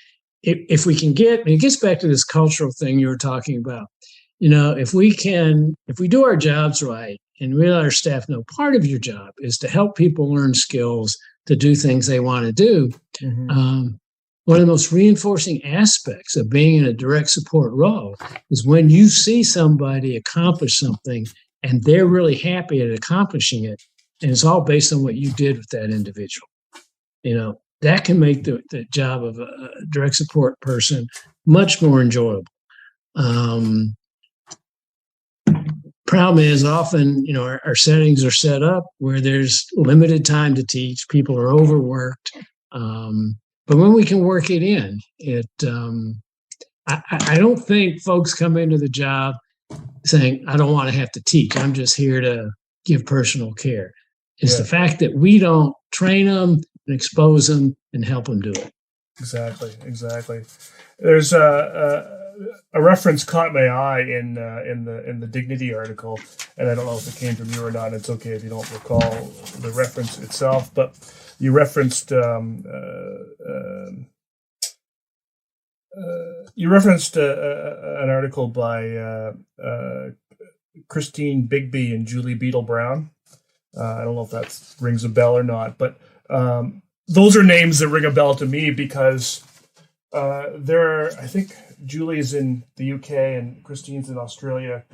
Speaker 3: if we can get, and it gets back to this cultural thing you were talking about, if we do our jobs right and we let our staff know part of your job is to help people learn skills to do things they want to do. One of the most reinforcing aspects of being in a direct support role is when you see somebody accomplish something and they're really happy at accomplishing it, and it's all based on what you did with that individual. That can make the job of a direct support person much more enjoyable. Problem is often, our settings are set up where there's limited time to teach. People are overworked. But when we can work it in, I don't think folks come into the job saying, I don't want to have to teach. I'm just here to give personal care. It's the fact that we don't train them and expose them and help them do it.
Speaker 2: Exactly. There's a reference caught my eye in the Dignity article, and I don't know if it came from you or not. It's okay if you don't recall the reference itself, but you referenced an article by Christine Bigby and Julie Beadle Brown. I don't know if that rings a bell or not, but those are names that ring a bell to me because I think Julie's in the UK and Christine's in Australia.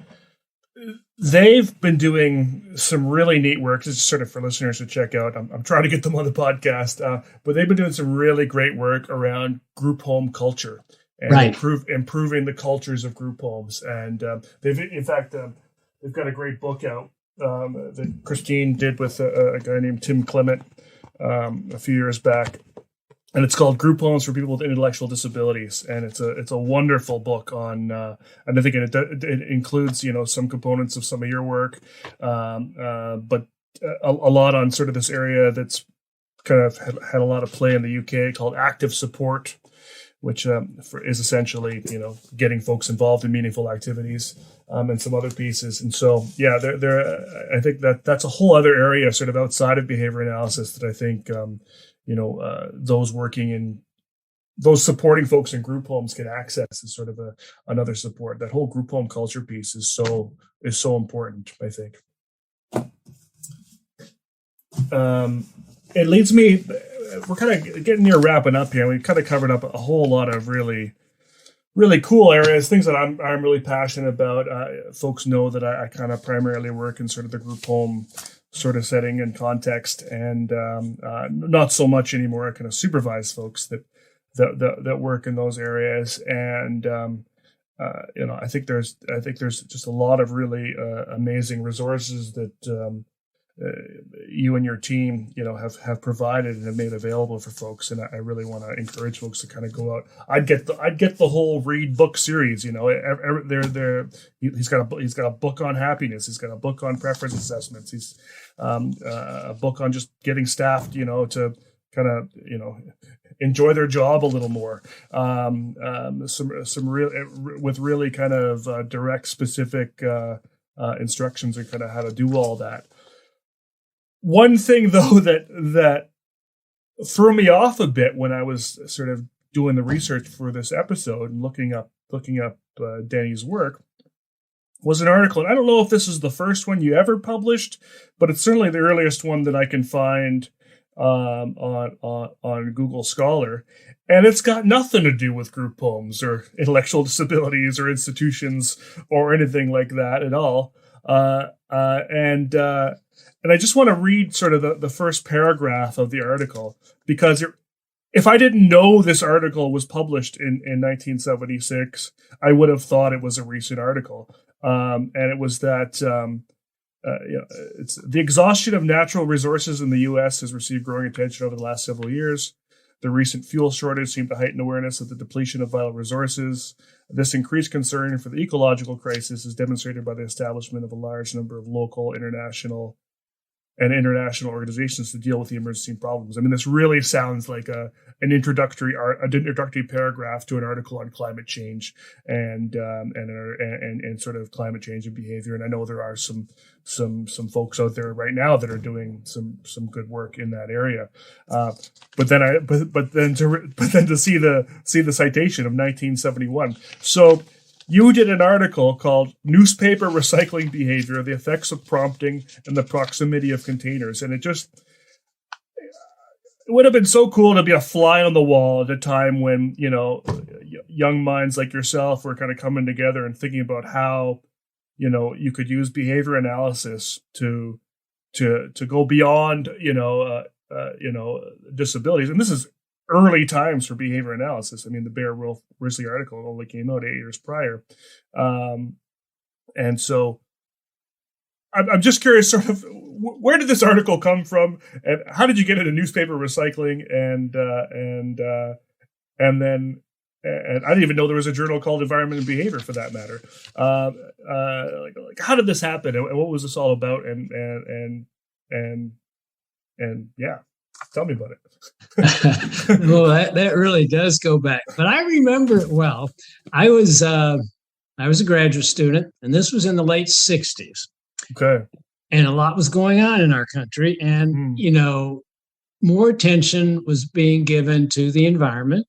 Speaker 2: They've been doing some really neat work. This is sort of for listeners to check out. I'm trying to get them on the podcast, but they've been doing some really great work around group home culture and improving the cultures of group homes. And they've got a great book out that Christine did with a guy named Tim Clement a few years back. And it's called Group Homes for People with Intellectual Disabilities, and it's a wonderful book on. And I think it includes some components of some of your work, but a lot on sort of this area that's kind of had a lot of play in the UK called active support, which is essentially getting folks involved in meaningful activities, and some other pieces. And so I think that's a whole other area sort of outside of behavior analysis that I think. Those supporting folks in group homes can access is sort of another support. That whole group home culture piece is so important, I think. It leads me, we're kind of getting near wrapping up here. We've kind of covered up a whole lot of really, really cool areas, things that I'm really passionate about. Folks know that I kind of primarily work in sort of the group home sort of setting and context, and not so much anymore. I kind of supervise folks that work in those areas, and I think there's just a lot of really amazing resources that you and your team have provided and have made available for folks, and I really want to encourage folks to kind of go out. I'd get the whole Reid book series. He's got a book on happiness. He's got a book on preference assessments. He's a book on just getting staff to kind of enjoy their job a little more. Some real with really kind of direct, specific instructions on kind of how to do all that. One thing, though, that threw me off a bit when I was sort of doing the research for this episode and looking up Denny's work was an article. And I don't know if this is the first one you ever published, but it's certainly the earliest one that I can find on Google Scholar. And it's got nothing to do with group homes or intellectual disabilities or institutions or anything like that at all. And I just want to read sort of the first paragraph of the article, because if I didn't know this article was published in 1976, I would have thought it was a recent article. And it was that it's the exhaustion of natural resources in the U.S. has received growing attention over the last several years. The recent fuel shortage seemed to heighten awareness of the depletion of vital resources. This increased concern for the ecological crisis is demonstrated by the establishment of a large number of local, international organizations to deal with the emergency problems. I mean, this really sounds like an introductory paragraph to an article on climate change and sort of climate change and behavior. And I know there are some folks out there right now that are doing some good work in that area. But then to see the citation of 1971. So you did an article called Newspaper Recycling Behavior, the Effects of Prompting and the Proximity of Containers. And it would have been so cool to be a fly on the wall at a time when, young minds like yourself were kind of coming together and thinking about how, you could use behavior analysis to go beyond, disabilities. And this is early times for behavior analysis. I mean, the Bear Wolf Risley article only came out 8 years prior. And so I'm just curious, sort of, where did this article come from, and how did you get into newspaper recycling? And I didn't even know there was a journal called Environment and Behavior, for that matter. Like how did this happen, and what was this all about? And yeah. Tell me about it.
Speaker 3: Well, that really does go back, but I remember it well. I was a graduate student, and this was in the late '60s.
Speaker 2: Okay.
Speaker 3: And a lot was going on in our country, and more attention was being given to the environment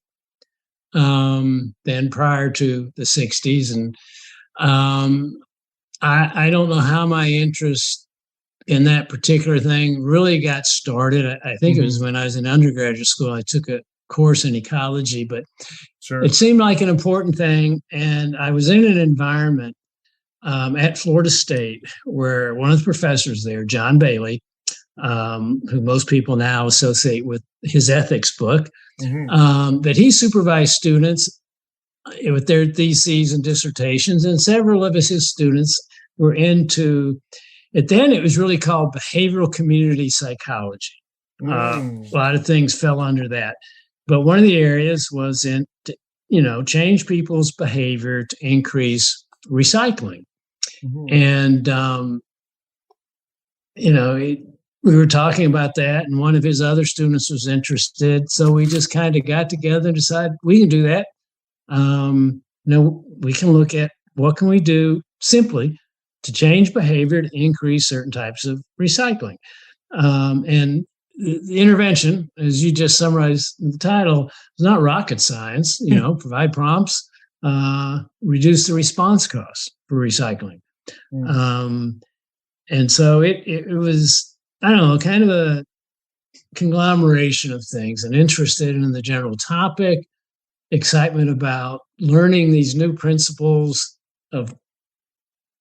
Speaker 3: than prior to the '60s. And I don't know how my interest in that particular thing really got started. I think it was when I was in undergraduate school. I took a course in ecology, but it seemed like an important thing. And I was in an environment at Florida State where one of the professors there, John Bailey, who most people now associate with his ethics book, that he supervised students with their theses and dissertations, and several of his students were into it. Then it was really called behavioral community psychology. A lot of things fell under that, but one of the areas was in change people's behavior to increase recycling. And we were talking about that, and one of his other students was interested, so we just kind of got together and decided we can do that. We can look at what can we do simply to change behavior to increase certain types of recycling. And the intervention, as you just summarized in the title, is not rocket science. Provide prompts, reduce the response costs for recycling. And so it was, I don't know, kind of a conglomeration of things, and interested in the general topic, excitement about learning these new principles of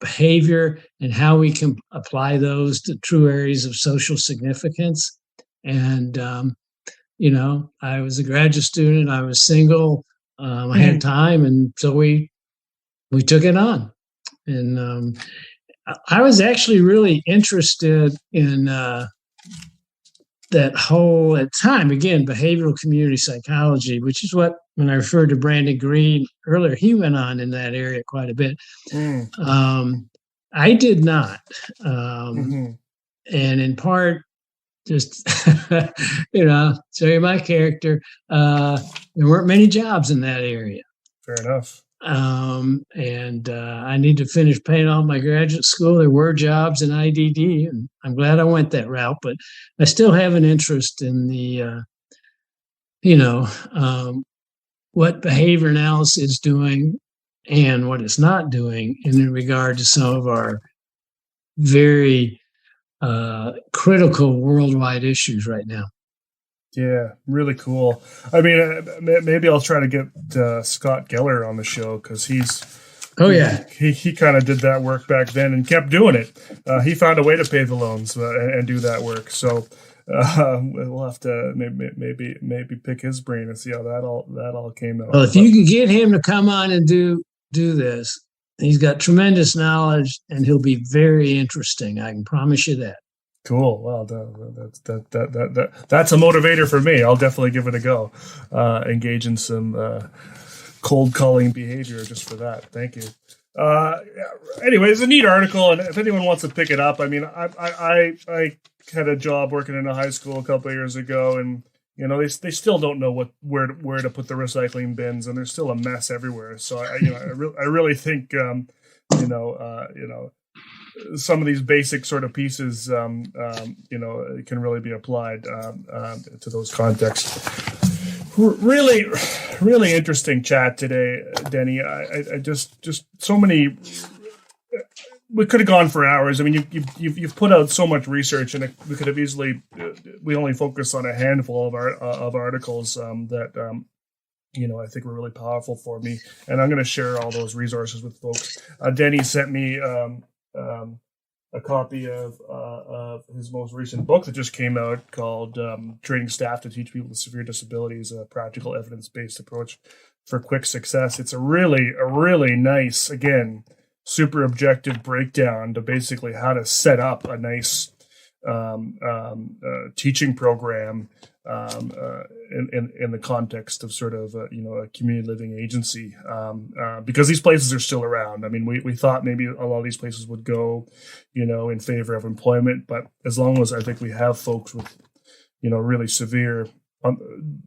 Speaker 3: behavior and how we can apply those to true areas of social significance. And, I was a graduate student, I was single, I had time, and so we took it on. And I was actually really interested in that whole, at time, again, behavioral community psychology, which is what, when I referred to Brandon Green earlier, he went on in that area quite a bit. I did not. And in part, just, show you my character, there weren't many jobs in that area.
Speaker 2: Fair enough.
Speaker 3: And I need to finish paying off my graduate school. There were jobs in IDD, and I'm glad I went that route, but I still have an interest in the, what behavior analysis is doing and what it's not doing in regard to some of our very critical worldwide issues right now.
Speaker 2: Yeah, really cool. I mean, maybe I'll try to get Scott Geller on the show, because he kind of did that work back then and kept doing it. He found a way to pay the loans and do that work. So we'll have to maybe pick his brain and see how that all came out.
Speaker 3: Well, if you can get him to come on and do this, he's got tremendous knowledge, and he'll be very interesting. I can promise you that.
Speaker 2: Cool. Well, that's a motivator for me. I'll definitely give it a go. Engage in some cold calling behavior just for that. Thank you. Anyway, it's a neat article, and if anyone wants to pick it up, I mean, I had a job working in a high school a couple of years ago, and they still don't know where to put the recycling bins, and there's still a mess everywhere. So I really think some of these basic sort of pieces, can really be applied to those contexts. Really, really interesting chat today, Denny. I just so many. We could have gone for hours. I mean, you've put out so much research, and we could have easily. We only focused on a handful of articles that. I think were really powerful for me, and I'm going to share all those resources with folks. Denny sent me a copy of his most recent book that just came out, called Training Staff to Teach People with Severe Disabilities, a Practical Evidence-Based Approach for Quick Success. It's a really nice, again, super objective breakdown to basically how to set up a nice teaching program in the context of sort of a community living agency, because these places are still around. I mean, we thought maybe a lot of these places would go, in favor of employment, but as long as I think we have folks with really severe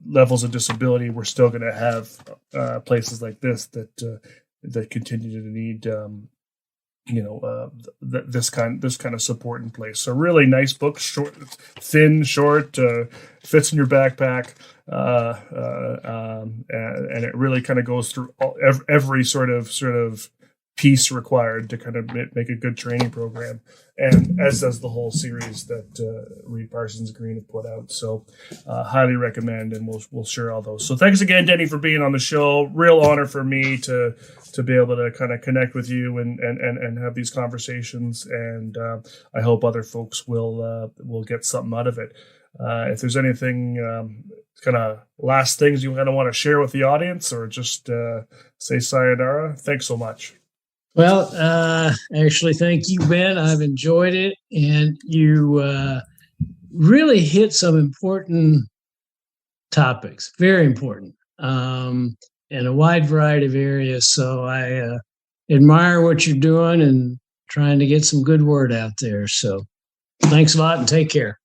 Speaker 2: levels of disability, we're still going to have places like this that continue to need this kind of support in place. So really nice book, thin, short, fits in your backpack, and it really kind of goes through every sort of piece required to kind of make a good training program, and as does the whole series that Reid Parsons Green have put out. So highly recommend, and we'll share all those. So thanks again, Denny, for being on the show. Real honor for me to be able to kind of connect with you and have these conversations, and I hope other folks will get something out of it. If there's anything kind of last things you kind of want to share with the audience, or just say sayonara, thanks so much.
Speaker 3: Well, actually, thank you, Ben. I've enjoyed it, and you really hit some important topics, very important, in a wide variety of areas. So I admire what you're doing and trying to get some good word out there. So thanks a lot, and take care.